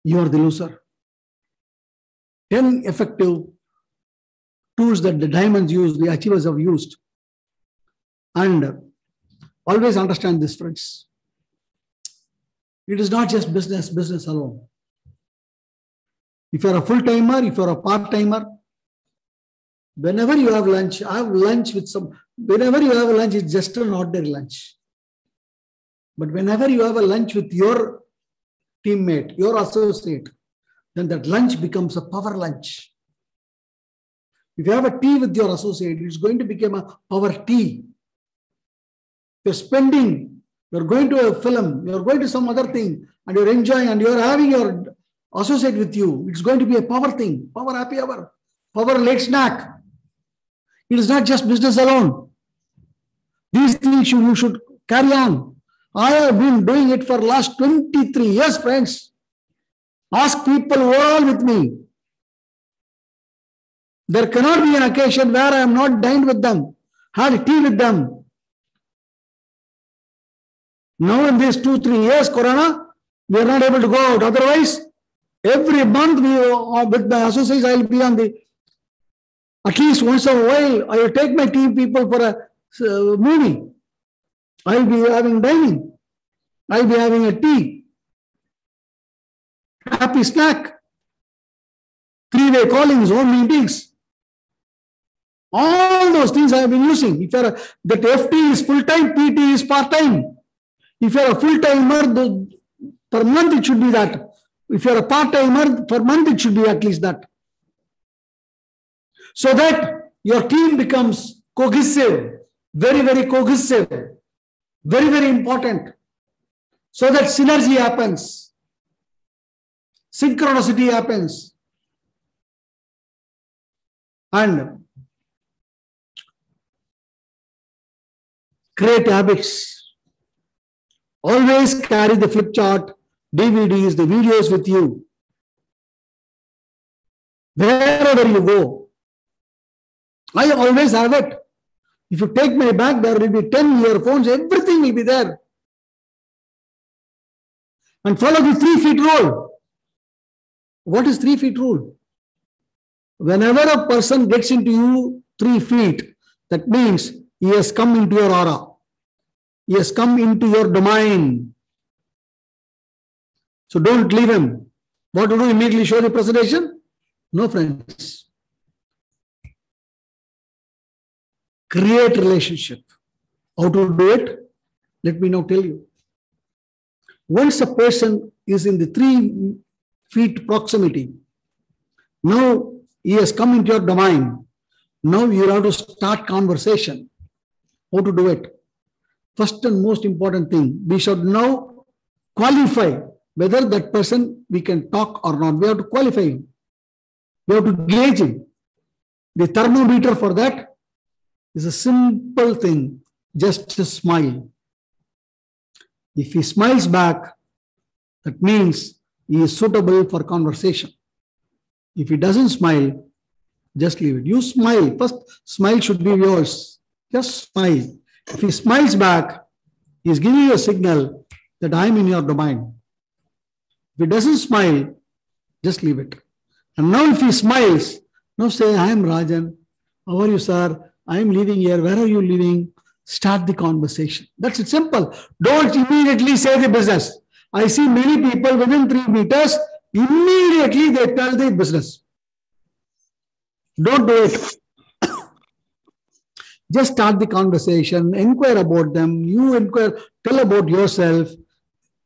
you are the loser. 10 effective tools that the diamonds use, the achievers have used. And always understand this, friends. It is not just business alone. If you are a full-timer, if you are a part-timer, whenever you have lunch, have lunch with whenever you have a lunch, it's just an ordinary lunch. But whenever you have a lunch with your teammate, your associate, then that lunch becomes a power lunch. If you have a tea with your associate, it's going to become a power tea. You're spending, you're going to a film, you're going to some other thing, and you're enjoying, and you're having your associate with you. It's going to be a power thing, power happy hour, power late snack. It is not just business alone. These things you should carry on. I have been doing it for the last 23 years, friends. Ask people who are all with me. There cannot be an occasion where I am not dined with them, had tea with them. Now in these 2-3 years, Corona, we are not able to go out. Otherwise, every month with my associates, I will be on the, at least once in a while, I will take my team people for a movie. I will be having dining. I will be having a tea. happy snack, three-way callings, home meetings. All those things I have been using. If you're that FT is full-time, PT is part-time. If you're a full-timer, per month it should be that. If you're a part-timer, per month it should be at least that. So that your team becomes cohesive, very, very cohesive, very, very important. So that synergy happens, synchronicity happens. And create habits. Always carry the flip chart, DVDs, the videos with you. Wherever you go. I always have it. If you take my bag, there will be 10 earphones, everything will be there. And follow the 3 feet rule. What is 3 feet rule? Whenever a person gets into you 3 feet, that means he has come into your aura. He has come into your domain. So don't leave him. What to do? Immediately show the presentation? No, friends. Create relationship. How to do it? Let me now tell you. Once a person is in the 3 feet proximity, now he has come into your domain. Now you have to start conversation. How to do it? First and most important thing, we should now qualify whether that person we can talk or not. We have to qualify him. We have to gauge him. The thermometer for that is a simple thing, just a smile. If he smiles back, that means he is suitable for conversation. If he doesn't smile, just leave it. You smile. First, smile should be yours. Just smile. If he smiles back, he is giving you a signal that I am in your domain. If he doesn't smile, just leave it. And now if he smiles, now say, I am Rajan. How are you, sir? I am living here. Where are you living? Start the conversation. That's it, simple. Don't immediately say the business. I see many people within 3 meters, immediately they tell the business. Don't do it. Just start the conversation, inquire about them, you inquire, tell about yourself,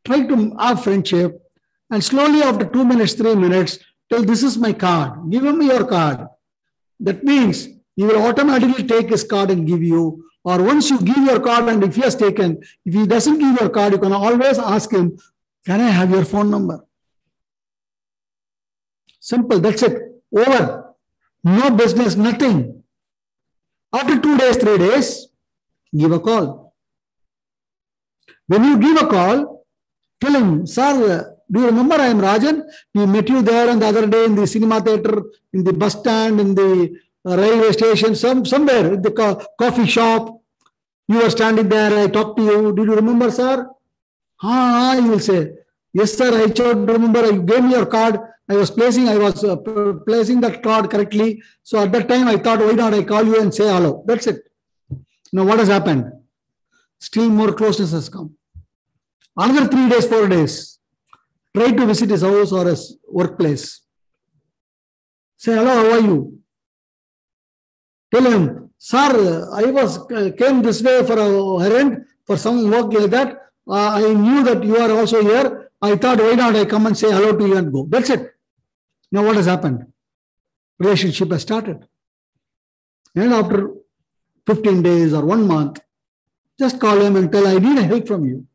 try to have friendship, and slowly after 2 minutes, 3 minutes, tell this is my card, give him your card. That means he will automatically take his card and give you, or once you give your card and if he has taken, if he doesn't give your card, you can always ask him, can I have your phone number? Simple, that's it, over. No business, nothing. After 2 days, 3 days, give a call. When you give a call, tell him, sir, do you remember I am Rajan? We met you there on the other day in the cinema theater, in the bus stand, in the railway station, somewhere, in the coffee shop. You were standing there, I talked to you. Did you remember, sir? You will say, yes, sir, I don't remember. You gave me your card. I was placing that card correctly. So at that time, I thought, why not I call you and say hello? That's it. Now, what has happened? Still more closeness has come. Another 3 days, 4 days. Try to visit his house or his workplace. Say, hello, how are you? Tell him, sir, I came this way for a errand, for some work like that. I knew that you are also here. I thought, why not I come and say hello to you and go. That's it. Now what has happened? Relationship has started. And after 15 days or 1 month, just call him and tell, I need help from you.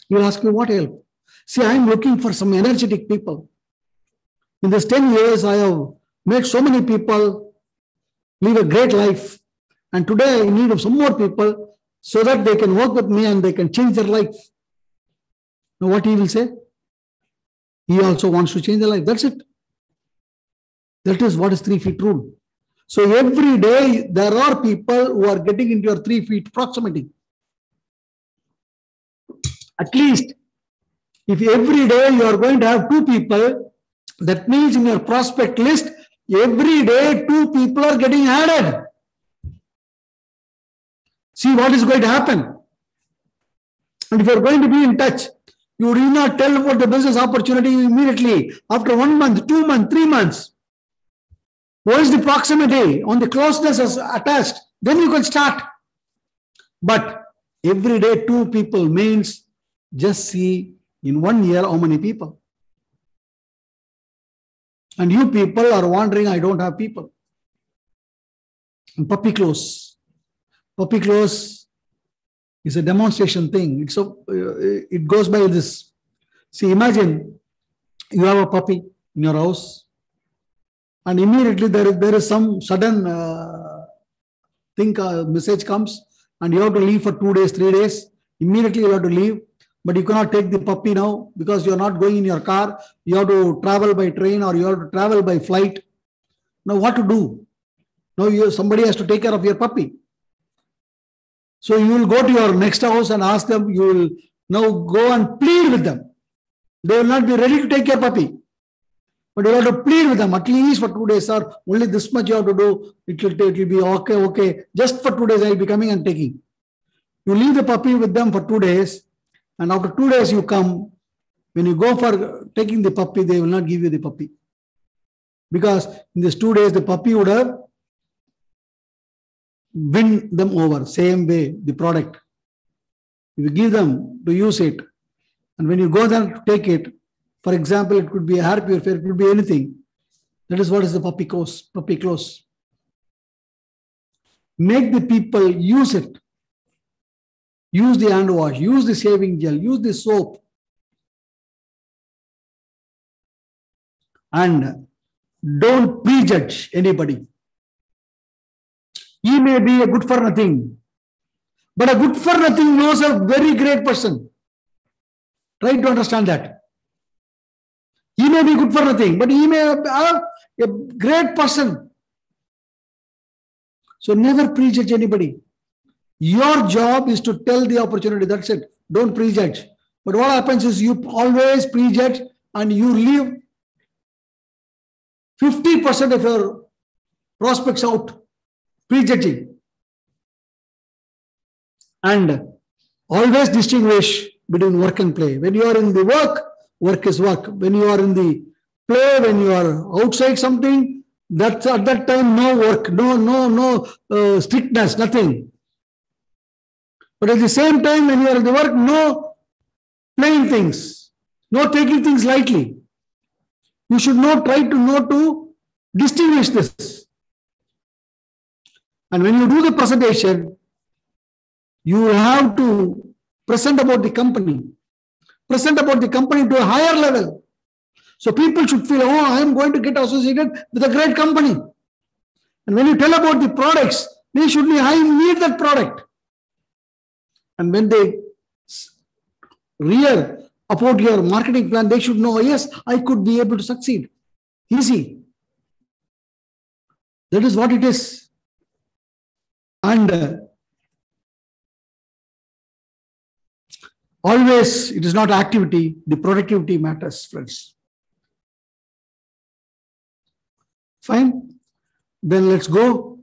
He will ask you, what help? See, I am looking for some energetic people. In this 10 years, I have made so many people live a great life. And today I need some more people so that they can work with me and they can change their life. Now what he will say? He also wants to change their life. That's it. That is what is 3 feet rule. So every day there are people who are getting into your 3 feet proximity. At least if every day you are going to have 2 people, that means in your prospect list, every day 2 people are getting added. See what is going to happen. And if you are going to be in touch, You do not tell about the business opportunity immediately after 1 month, 2 months, 3 months. What is the proximity on the closeness is attached? Then you can start. But every day 2 people means just see in 1 year how many people. And you people are wondering, I don't have people. And puppy close. Puppy close is a demonstration thing. It goes by this. See, imagine you have a puppy in your house, and immediately there is some sudden message comes, and you have to leave for 2 days, 3 days. Immediately you have to leave, but you cannot take the puppy now because you are not going in your car. You have to travel by train or you have to travel by flight. Now what to do? Now somebody has to take care of your puppy. So you will go to your next house and ask them, you will now go and plead with them. They will not be ready to take your puppy. But you have to plead with them, at least for 2 days, sir. Only this much you have to do. It will be okay. Just for 2 days, I will be coming and taking. You leave the puppy with them for 2 days. And after 2 days, you come. When you go for taking the puppy, they will not give you the puppy. Because in these 2 days, the puppy would have win them over. Same way, the product. You give them to use it. And when you go there to take it, for example, it could be a hair purifier, it could be anything. That is what is the puppy close. Make the people use it. Use the hand wash, use the shaving gel, use the soap. And don't prejudge anybody. He may be a good for nothing, but a good for nothing knows a very great person. Try to understand that. He may be good for nothing, but he may have a great person. So never prejudge anybody. Your job is to tell the opportunity. That's it. Don't prejudge. But what happens is you always prejudge and you leave 50% of your prospects out. Prejudging. And always distinguish between work and play. When you are in the work is work. When you are in the play, when you are outside something, that's at that time no work, no strictness, nothing. But at the same time, when you are in the work, no playing things, no taking things lightly. You should try to distinguish this. And when you do the presentation, you have to present about the company. Present about the company to a higher level. So people should feel, oh, I am going to get associated with a great company. And when you tell about the products, they should be, I need that product. And when they rear about your marketing plan, they should know, yes, I could be able to succeed. Easy. That is what it is. And always, it is not activity, the productivity matters, friends. Fine. Then let's go.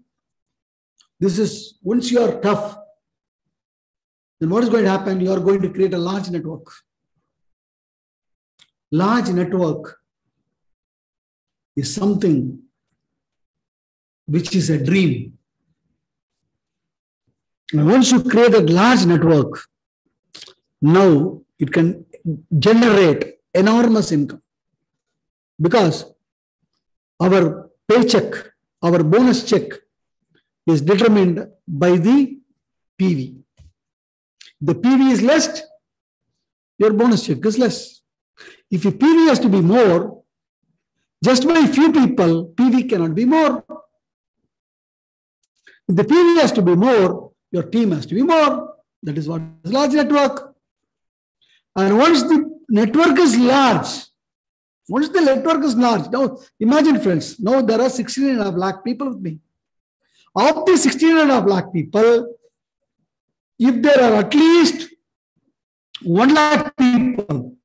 This is, once you are tough, then what is going to happen? You are going to create a large network. Large network is something which is a dream. And once you create a large network, now it can generate enormous income. Because our paycheck, our bonus check is determined by the PV. The PV is less, your bonus check is less. If your PV has to be more, just by few people, PV cannot be more. If the PV has to be more, your team has to be more. That is what is large network. And once the network is large, now imagine, friends, now there are 16.5 lakh people with me. Of the 16.5 lakh people, if there are at least 1 lakh people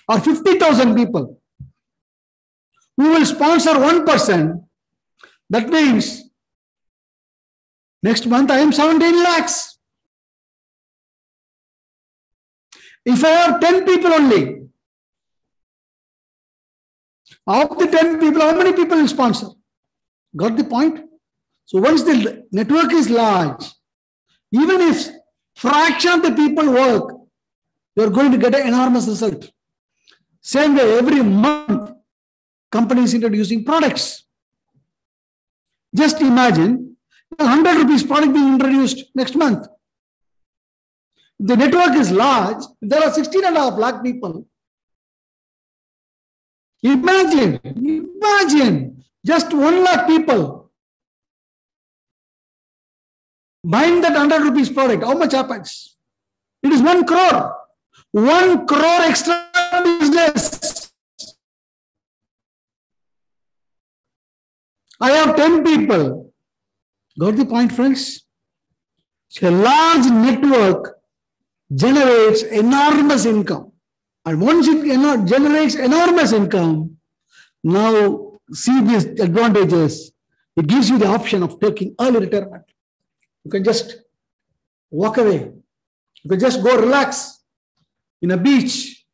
or 50,000 people who will sponsor 1%, that means next month I am 17 lakhs. If I have 10 people only, of the 10 people, how many people will sponsor? Got the point? So once the network is large, even if fraction of the people work, you're going to get an enormous result. Same way, every month, companies introducing products. Just imagine 100 rupees product being introduced next month. The network is large. There are 16.5 lakh people. Imagine, just 1 lakh people buying that 100 rupees product. How much happens? It is 1 crore. 1 crore extra business. I have 10 people. Got the point, friends? So a large network generates enormous income. And once it generates enormous income, now see these advantages. It gives you the option of taking early retirement. You can just walk away. You can just go relax in a beach.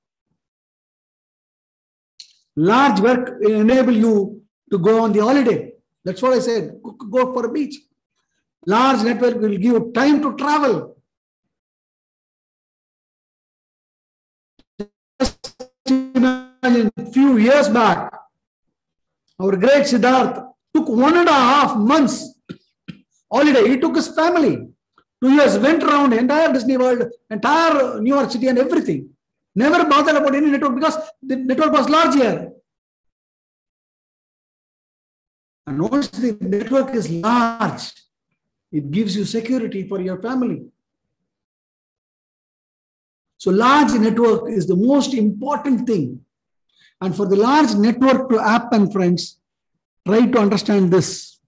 Large work will enable you to go on the holiday. That's what I said. Go for a beach. Large network will give you time to travel. Imagine a few years back, our great Siddharth took 1.5 months holiday. He took his family. 2 years, went around entire Disney World, entire New York City and everything. Never bothered about any network because the network was large here. And once the network is large, it gives you security for your family. So large network is the most important thing. And for the large network to happen, friends, try to understand this.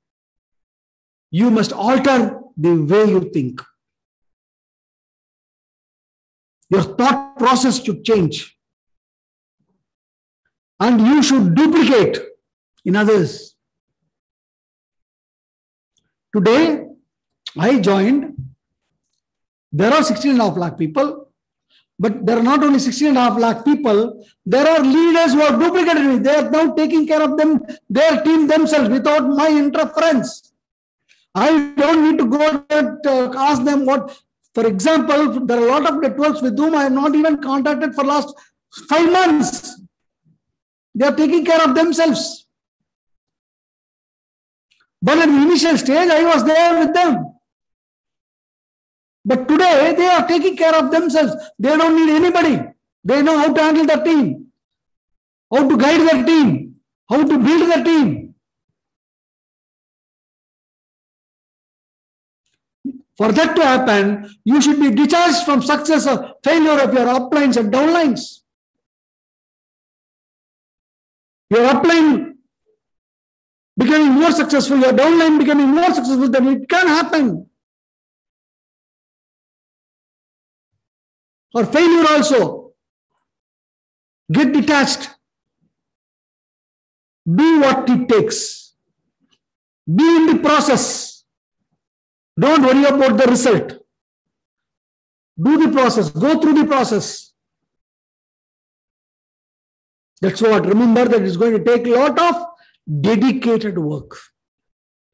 You must alter the way you think. Your thought process should change. And you should duplicate in others. Today, I joined. There are 16.5 lakh people. But there are not only 16.5 lakh people, there are leaders who are duplicated me. They are now taking care of them, their team themselves without my interference. I don't need to go there to ask them what. For example, there are a lot of networks with whom I have not even contacted for last 5 months. They are taking care of themselves. But at the initial stage, I was there with them. But today, they are taking care of themselves. They don't need anybody. They know how to handle their team, how to guide their team, how to build their team. For that to happen, you should be detached from success or failure of your uplines and downlines. Your upline becoming more successful, your downline becoming more successful, then it can happen. Or failure also. Get detached. Do what it takes. Be in the process. Don't worry about the result. Do the process. Go through the process. That's what. Remember that it's going to take a lot of dedicated work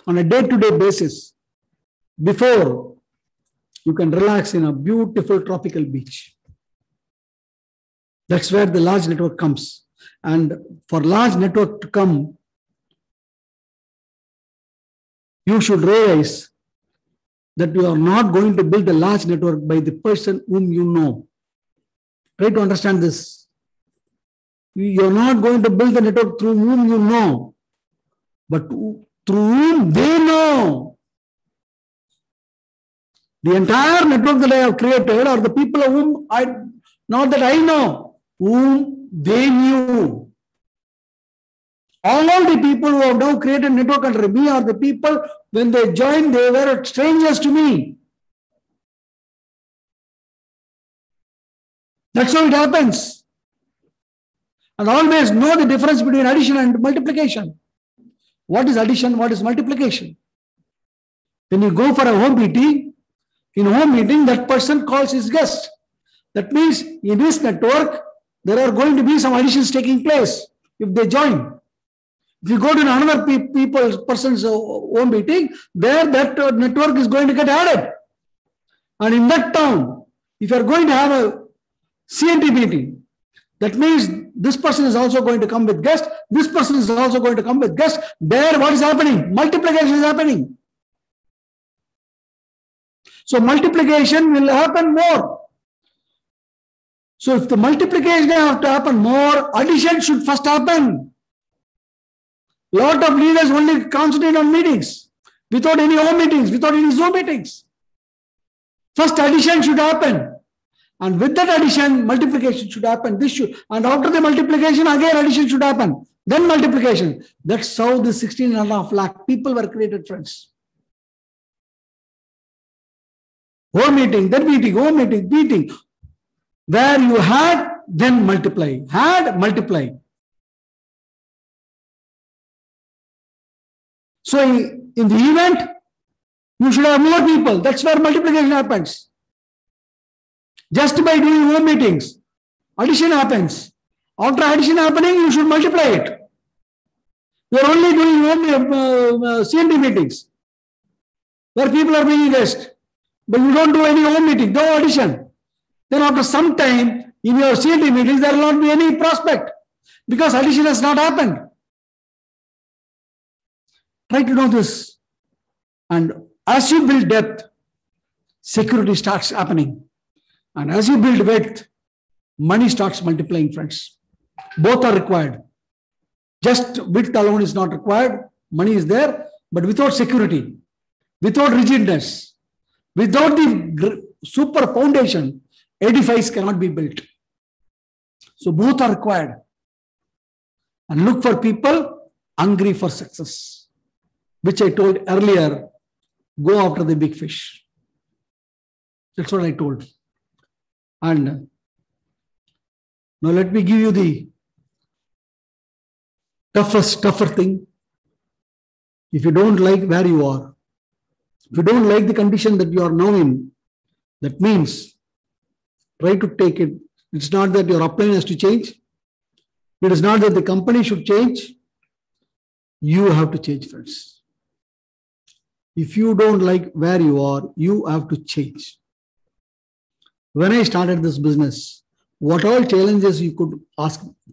on a day-to-day basis before you can relax in a beautiful tropical beach. That's where the large network comes. And for large network to come, you should realize that you are not going to build a large network by the person whom you know. Try to understand this. You're not going to build the network through whom you know, but through whom they know. The entire network that I have created are the people whom not that I know, whom they knew. All the people who have now created network under me are the people, when they joined, they were strangers to me. That's how it happens. And always know the difference between addition and multiplication. What is addition? What is multiplication? When you go for a home meeting, in a home meeting, that person calls his guest. That means in this network, there are going to be some additions taking place if they join. If you go to another person's home meeting, there that network is going to get added. And in that town, if you are going to have a CNT meeting, that means this person is also going to come with guests. This person is also going to come with guests. There, what is happening? Multiplication is happening. So multiplication will happen more. So if the multiplication has to happen more, addition should first happen. Lot of leaders only concentrate on meetings without any home meetings, without any Zoom meetings. First addition should happen. And with that addition, multiplication should happen. This should, and after the multiplication, again addition should happen. Then multiplication. That's how the 16.5 lakh people were created, friends. Home meeting, then meeting, home meeting, meeting. Where you had, then multiply. Had, multiply. So in the event, you should have more people. That's where multiplication happens. Just by doing home meetings, addition happens. After addition happening, you should multiply it. You are only doing home CNT meetings where people are being guests, but you don't do any home meeting, no addition. Then after some time, in your CNT meetings, there will not be any prospect because addition has not happened. Try to know this. And as you build depth, security starts happening. And as you build width, money starts multiplying, friends. Both are required. Just width alone is not required. Money is there, but without security, without rigidness, without the super foundation, edifice cannot be built. So both are required. And look for people hungry for success, which I told earlier, go after the big fish. That's what I told. And now let me give you the tougher thing. If you don't like where you are, if you don't like the condition that you are now in, that means try to take it. It's not that your upline has to change. It is not that the company should change. You have to change, friends. If you don't like where you are, you have to change. When I started this business, what all challenges you could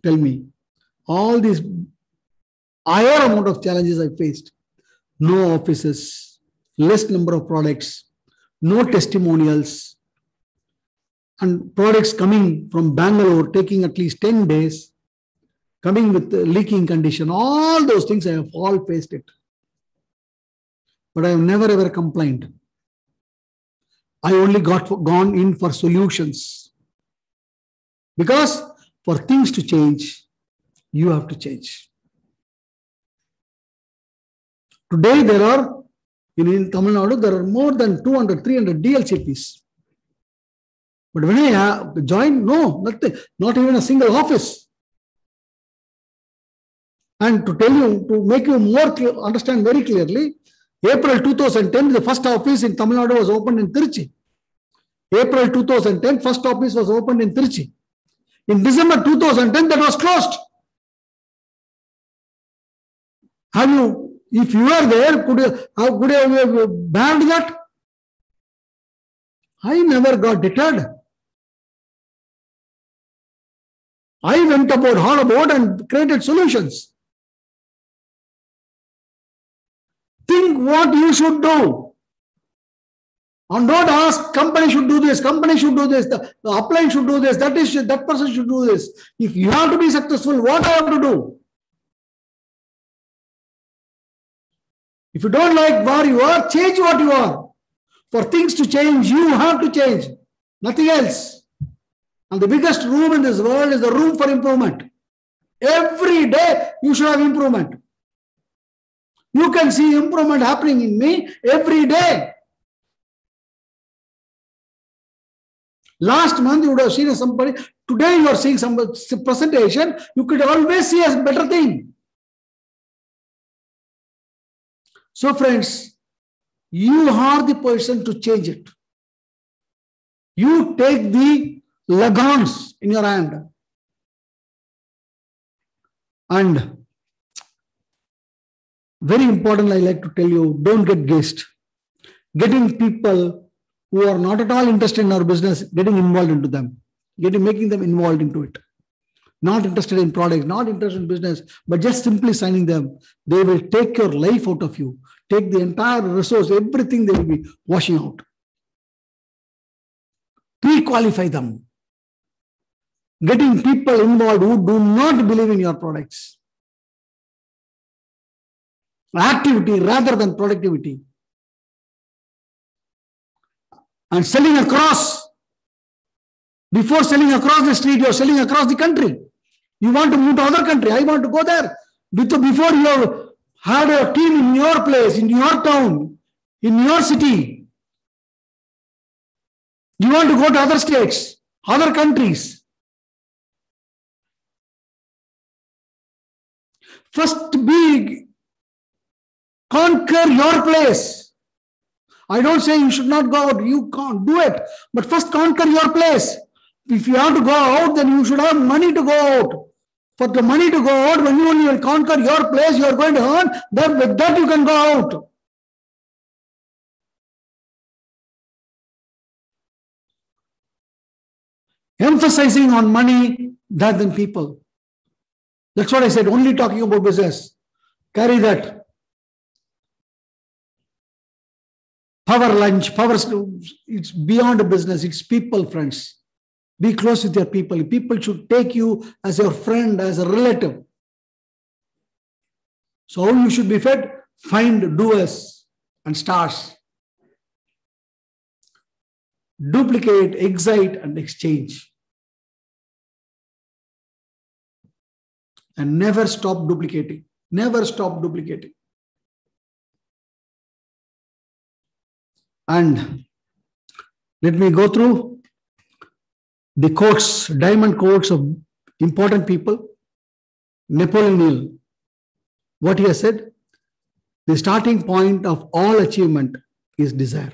tell me, all these higher amount of challenges I faced. No offices, less number of products, no testimonials, and products coming from Bangalore taking at least 10 days, coming with leaking condition, all those things I have all faced it. But I have never ever complained. I only gone in for solutions. Because for things to change, you have to change. Today there are, in Tamil Nadu, there are more than 200, 300 DLCPs. But when I joined, no, nothing, not even a single office. And to tell you, to make you more clear, understand very clearly, April 2010, the first office in Tamil Nadu was opened in Trichy. April 2010, first office was opened in Trichy. In December 2010, that was closed. Have you, if you are there, could you have banned that? I never got deterred. I went hard about and created solutions. Think what you should do. And don't ask, company should do this, company should do this, the upline should do this, that person should do this. If you have to be successful, what I have to do? If you don't like where you are, change what you are. For things to change, you have to change. Nothing else. And the biggest room in this world is the room for improvement. Every day, you should have improvement. You can see improvement happening in me every day. Last month, you would have seen somebody. Today, you are seeing some presentation. You could always see a better thing. So, friends, you are the person to change it. You take the lagons in your hand. And very important, I like to tell you, don't get guessed. Getting people who are not at all interested in our business, getting involved into them, making them involved into it. Not interested in products, not interested in business, but just simply signing them. They will take your life out of you, take the entire resource, everything they will be washing out. Pre-qualify them. Getting people involved who do not believe in your products. Activity rather than productivity. And selling across. Before selling across the street, you're selling across the country. You want to move to other country. I want to go there. Before you had a team in your place, in your town, in your city. You want to go to other states, other countries. First conquer your place. I don't say you should not go out. You can't do it. But first conquer your place. If you have to go out, then you should have money to go out. For the money to go out, when you only conquer your place, you are going to earn, then with that you can go out. Emphasizing on money rather than people. That's what I said, only talking about business. Carry that. Power lunch, it's beyond a business, it's people, friends. Be close with your people. People should take you as your friend, as a relative. So how you should be fed? Find doers and stars. Duplicate, excite, and exchange. And never stop duplicating. Never stop duplicating. And let me go through the quotes, diamond quotes of important people. Napoleon Hill, what he has said, the starting point of all achievement is desire.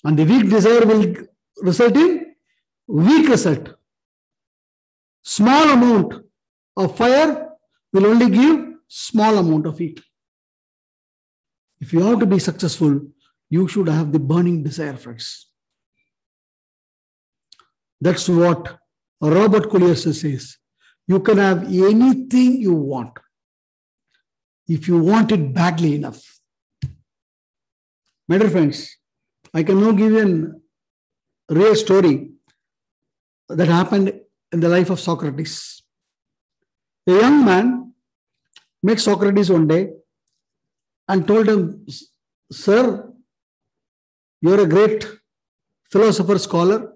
And the weak desire will result in weak result. Small amount of fire will only give small amount of heat. If you have to be successful, you should have the burning desire, friends. That's what Robert Collier says. You can have anything you want if you want it badly enough. My dear friends, I can now give you a real story that happened in the life of Socrates. A young man met Socrates one day and told him, "Sir, you're a great philosopher, scholar.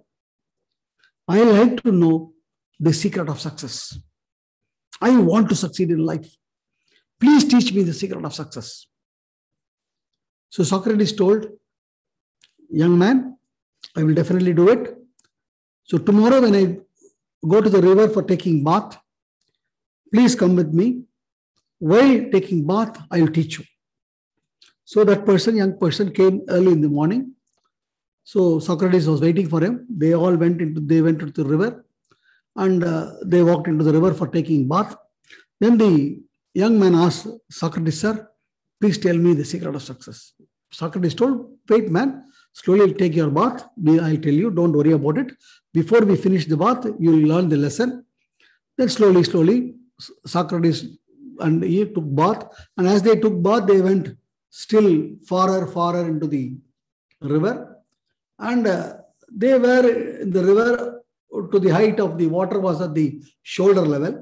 I like to know the secret of success. I want to succeed in life. Please teach me the secret of success." So Socrates told, "Young man, I will definitely do it. So tomorrow when I go to the river for taking bath, please come with me. While taking bath, I will teach you." So that young person came early in the morning. So Socrates was waiting for him. They all went into the river and they walked into the river for taking bath. Then the young man asked Socrates, "Sir, please tell me the secret of success." Socrates told, "Wait, man, slowly I'll take your bath. I'll tell you, don't worry about it. Before we finish the bath, you'll learn the lesson." Then slowly, Socrates and he took bath. And as they took bath, they went still farther into the river. And they were in the river to the height of the water was at the shoulder level.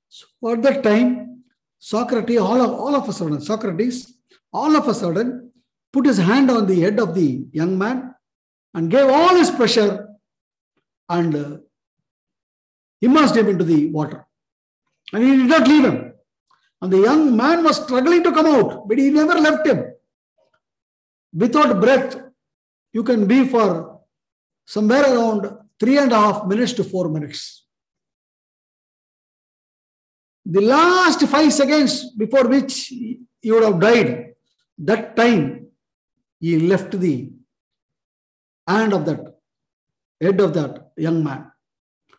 So at that time, Socrates all of a sudden put his hand on the head of the young man and gave all his pressure and immersed him into the water. And he did not leave him. And the young man was struggling to come out, but he never left him. Without breath, you can be for somewhere around 3.5 minutes to 4 minutes. The last 5 seconds before which he would have died, that time he left the hand of that head of that young man.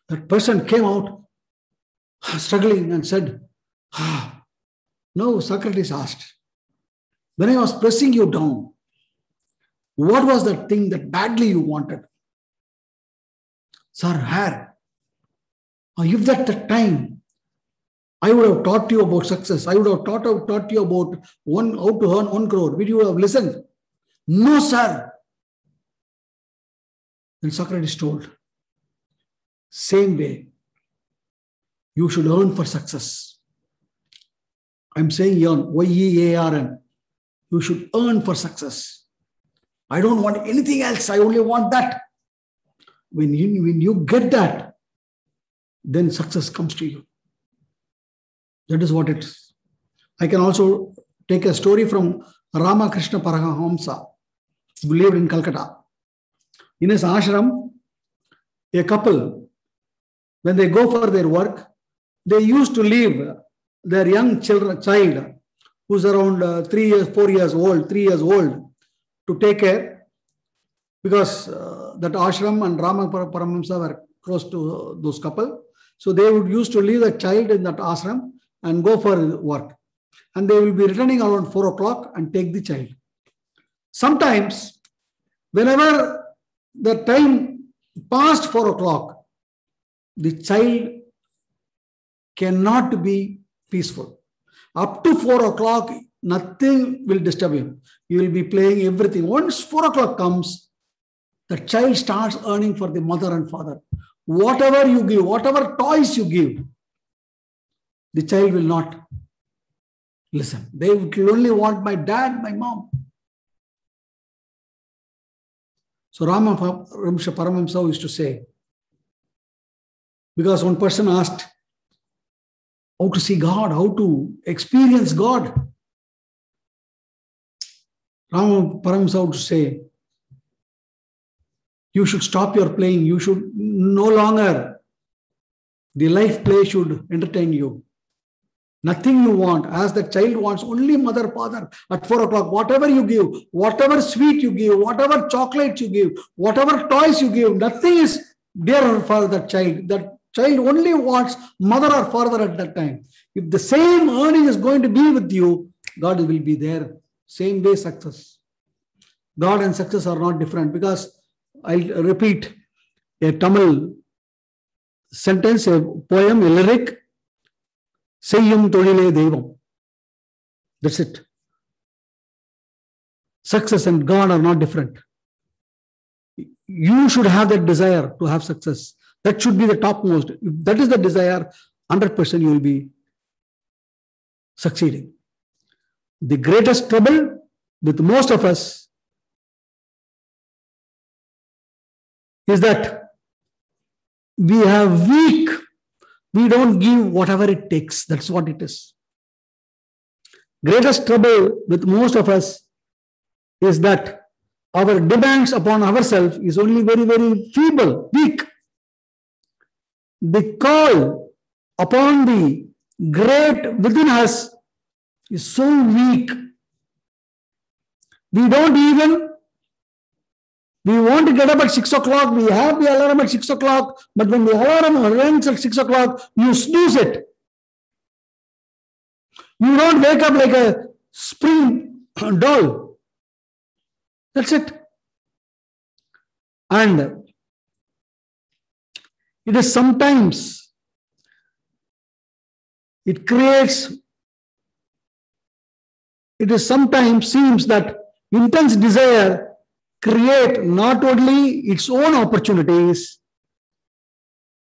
That person came out struggling and said, no, Socrates asked, when I was pressing you down, what was that thing that badly you wanted? Sir, hair. If at that time, I would have taught you about success. I would have taught you about how to earn 1 crore. Would you have listened? No, sir. Then Socrates told, same way, you should earn for success. I'm saying earn, Y-E-A-R-N. You should earn for success. I don't want anything else. I only want that. When you get that, then success comes to you. That is what it is. I can also take a story from Ramakrishna Paramahamsa, who lived in Calcutta. In his ashram, a couple, when they go for their work, they used to leave their young child, who's around 3 years, 4 years old, 3 years old, to take care, because that ashram and Paramahamsa were close to those couple. So they would used to leave the child in that ashram and go for work. And they will be returning around 4 o'clock and take the child. Sometimes, whenever the time past 4 o'clock, the child cannot be peaceful. Up to 4 o'clock, nothing will disturb him. He will be playing everything. Once 4 o'clock comes, the child starts earning for the mother and father. Whatever you give, whatever toys you give, the child will not listen. They will only want my dad, my mom. So Ramakrishna Paramahamsa used to say, because one person asked how to see God, how to experience God. Ramakrishna Paramahamsa used to say, you should stop your playing. You should no longer, the life play should entertain you. Nothing you want. As the child wants, only mother, father. At 4 o'clock, whatever you give, whatever sweet you give, whatever chocolate you give, whatever toys you give, nothing is dear for that child. That child only wants mother or father at that time. If the same earning is going to be with you, God will be there. Same way success. God and success are not different, because I'll repeat a Tamil sentence, a poem, a lyric. Seyyum tolile devam. That's it. Success and God are not different. You should have that desire to have success. That should be the topmost. If that is the desire, 100% you will be succeeding. The greatest trouble with most of us is that we are weak. We don't give whatever it takes. That's what it is. Greatest trouble with most of us is that our demands upon ourselves is only very, very feeble, weak. The call upon the great within us is so weak. We don't even, we want to get up at 6 o'clock. We have the alarm at 6 o'clock. But when the alarm rings at 6 o'clock, you snooze it. You don't wake up like a spring doll. That's it. And it is sometimes, it sometimes seems that intense desire create not only its own opportunities,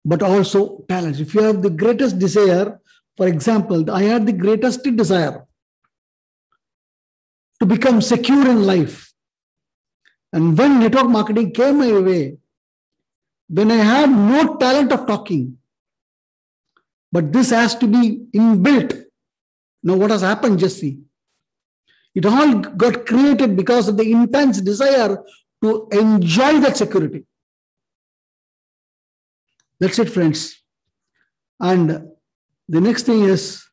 but also talents. If you have the greatest desire, for example, I had the greatest desire to become secure in life. And when network marketing came my way, when I had no talent of talking, but this has to be inbuilt. Now what has happened, Jesse? It all got created because of the intense desire to enjoy that security. That's it, friends. And the next thing is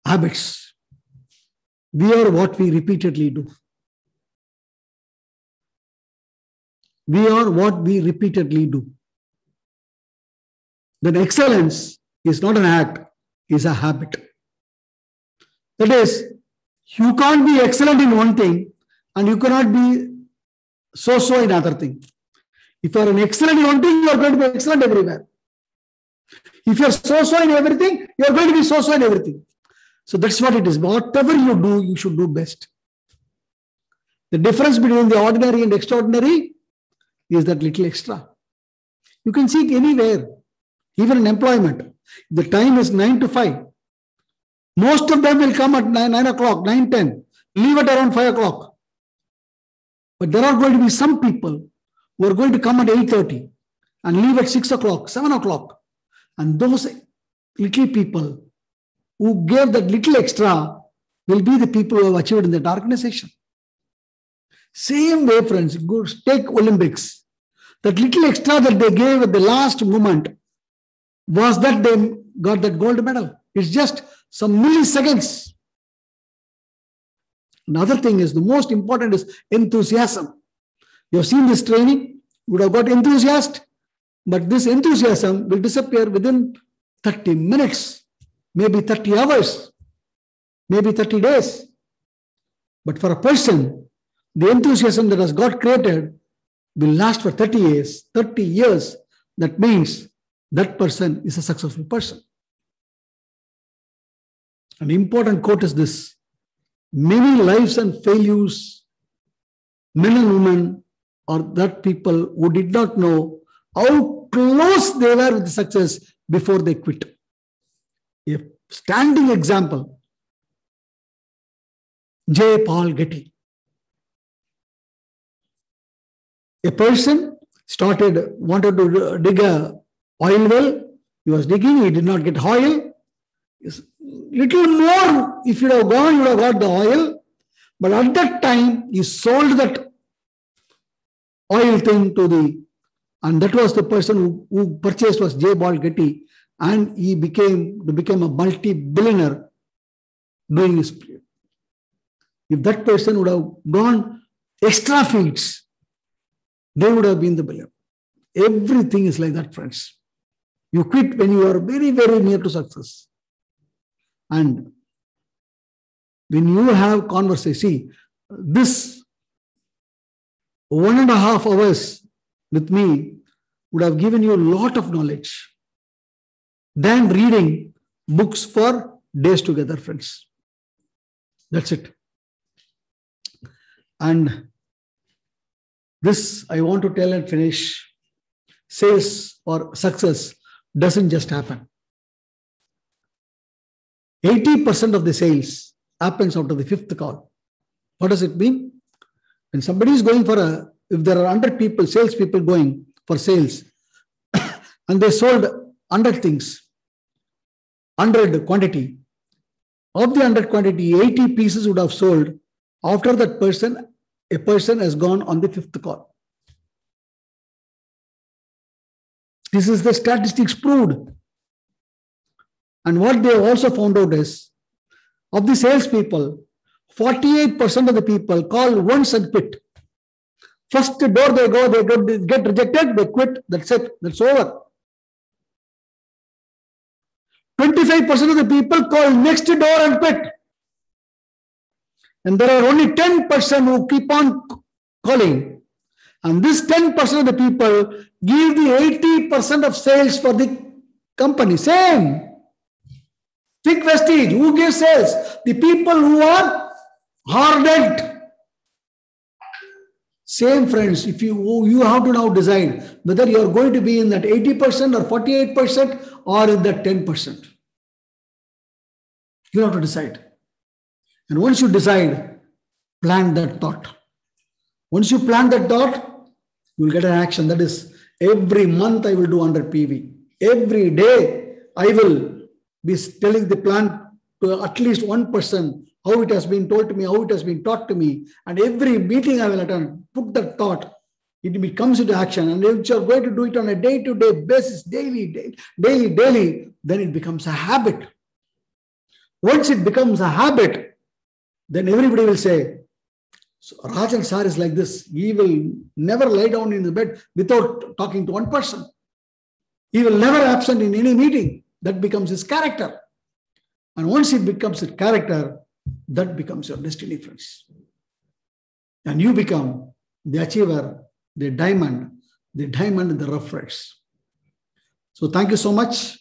habits. We are what we repeatedly do. We are what we repeatedly do. Then excellence is not an act, is a habit. That is, you can't be excellent in one thing and you cannot be so-so in other thing. If you are an excellent in one thing, you are going to be excellent everywhere. If you are so-so in everything, you are going to be so-so in everything. So that's what it is. Whatever you do, you should do best. The difference between the ordinary and extraordinary is that little extra. You can see it anywhere, even in employment. The time is 9 to 5. Most of them will come at 9 o'clock, 9, 10, leave at around 5 o'clock. But there are going to be some people who are going to come at 8:30 and leave at 6 o'clock, 7 o'clock. And those little people who gave that little extra will be the people who have achieved in that organization. Same way, friends, go take Olympics. That little extra that they gave at the last moment was that they got that gold medal. It's just some milliseconds. Another thing is, the most important is enthusiasm. You have seen this training, you would have got enthusiastic, but this enthusiasm will disappear within 30 minutes, maybe 30 hours, maybe 30 days. But for a person, the enthusiasm that has got created will last for 30 years. 30 years, that means that person is a successful person. An important quote is this: many lives and failures, men and women, are that people who did not know how close they were with success before they quit. A standing example, J. Paul Getty. A person wanted to dig a oil well. He was digging, he did not get oil. Little more, if you would have gone, you would have got the oil. But at that time, he sold that oil thing and that was the person who purchased was J. Paul Getty, and he became a multi-billionaire doing his period. If that person would have gone extra feats, they would have been the billionaire. Everything is like that, friends. You quit when you are very, very near to success. And when you have conversation, see, this 1.5 hours with me would have given you a lot of knowledge than reading books for days together, friends. That's it. And this I want to tell and finish. Sales or success doesn't just happen. 80% of the sales happens out of the 5th call. What does it mean? When somebody is going if there are 100 people, sales people going for sales, and they sold 100 things, 100 quantity. Of the 100 quantity, 80 pieces would have sold after that person, a person has gone on the 5th call. This is the statistics proved. And what they have also found out is, of the salespeople, 48% of the people call once and quit. First door they go, they get rejected, they quit, that's it, that's over. 25% of the people call next door and quit. And there are only 10% who keep on calling. And this 10% of the people give the 80% of sales for the company. Same. Think Vestige. Who gives sales? The people who are hardened. Same, friends. If you have to now decide whether you are going to be in that 80% or 48% or in that 10%. You have to decide. And once you decide, plant that thought. Once you plant that thought, you will get an action. That is, every month I will do 100 PV. Every day I will be telling the plan to at least one person how it has been told to me, how it has been taught to me. And every meeting I will attend, put that thought. It comes into action. And if you are going to do it on a day-to-day basis, daily, then it becomes a habit. Once it becomes a habit, then everybody will say, So Rajan sir is like this. He will never lie down in the bed without talking to one person. He will never absent in any meeting. That becomes his character. And once it becomes a character, that becomes your destiny, friends. And you become the achiever, the diamond in the rough rides. So thank you so much.